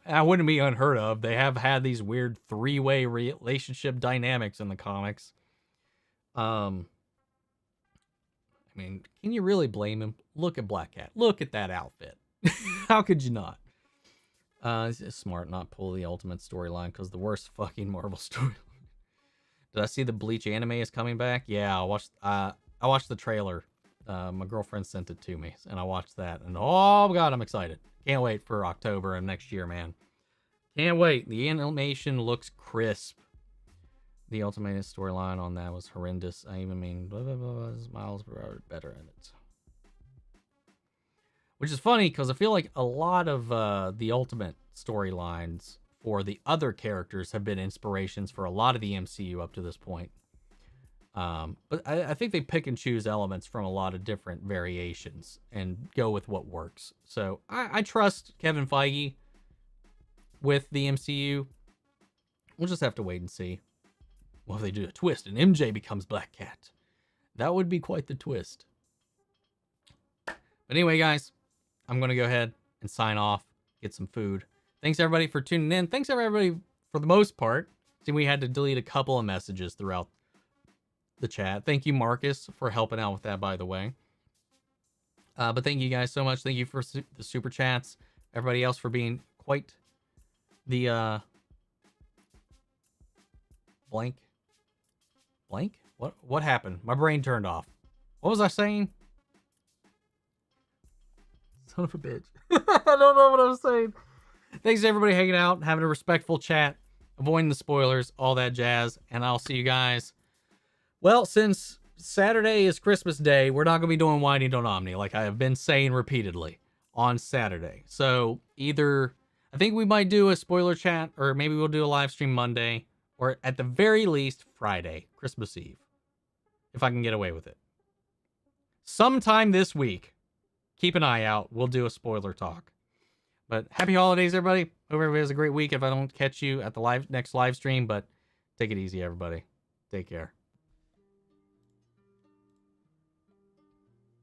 That wouldn't be unheard of. They have had these weird three-way relationship dynamics in the comics. I mean, can you really blame him? Look at Black Cat. Look at that outfit. How could you not? It's smart not pull the Ultimate storyline because the worst fucking Marvel story. Did I see the Bleach anime is coming back? Yeah, I watched the trailer. My girlfriend sent it to me, and I watched that. And oh god, I'm excited. Can't wait for October of next year, man. Can't wait. The animation looks crisp. The Ultimate storyline on that was horrendous. I even mean, blah, blah, blah, Miles were better in it. Which is funny because I feel like a lot of the Ultimate storylines for the other characters have been inspirations for a lot of the MCU up to this point. But I think they pick and choose elements from a lot of different variations and go with what works. So I trust Kevin Feige with the MCU. We'll just have to wait and see. Well, if they do a twist and MJ becomes Black Cat, that would be quite the twist. But anyway, guys, I'm going to go ahead and sign off, get some food. Thanks, everybody, for tuning in. Thanks, everybody, for the most part. See, we had to delete a couple of messages throughout the chat. Thank you, Marcus, for helping out with that, by the way. But thank you guys so much. Thank you for the super chats. Everybody else for being quite the blank. What happened? My brain turned off. What was I saying? Son of a bitch. I don't know what I was saying. Thanks to everybody hanging out, having a respectful chat, avoiding the spoilers, all that jazz, and I'll see you guys. Well, since Saturday is Christmas Day, we're not going to be doing Whining Don't Omni, like I have been saying repeatedly, on Saturday. So either, I think we might do a spoiler chat, or maybe we'll do a live stream Monday, or at the very least, Friday, Christmas Eve, if I can get away with it. Sometime this week, keep an eye out. We'll do a spoiler talk. But happy holidays, everybody. Hope everybody has a great week if I don't catch you at the next live stream, but take it easy, everybody. Take care.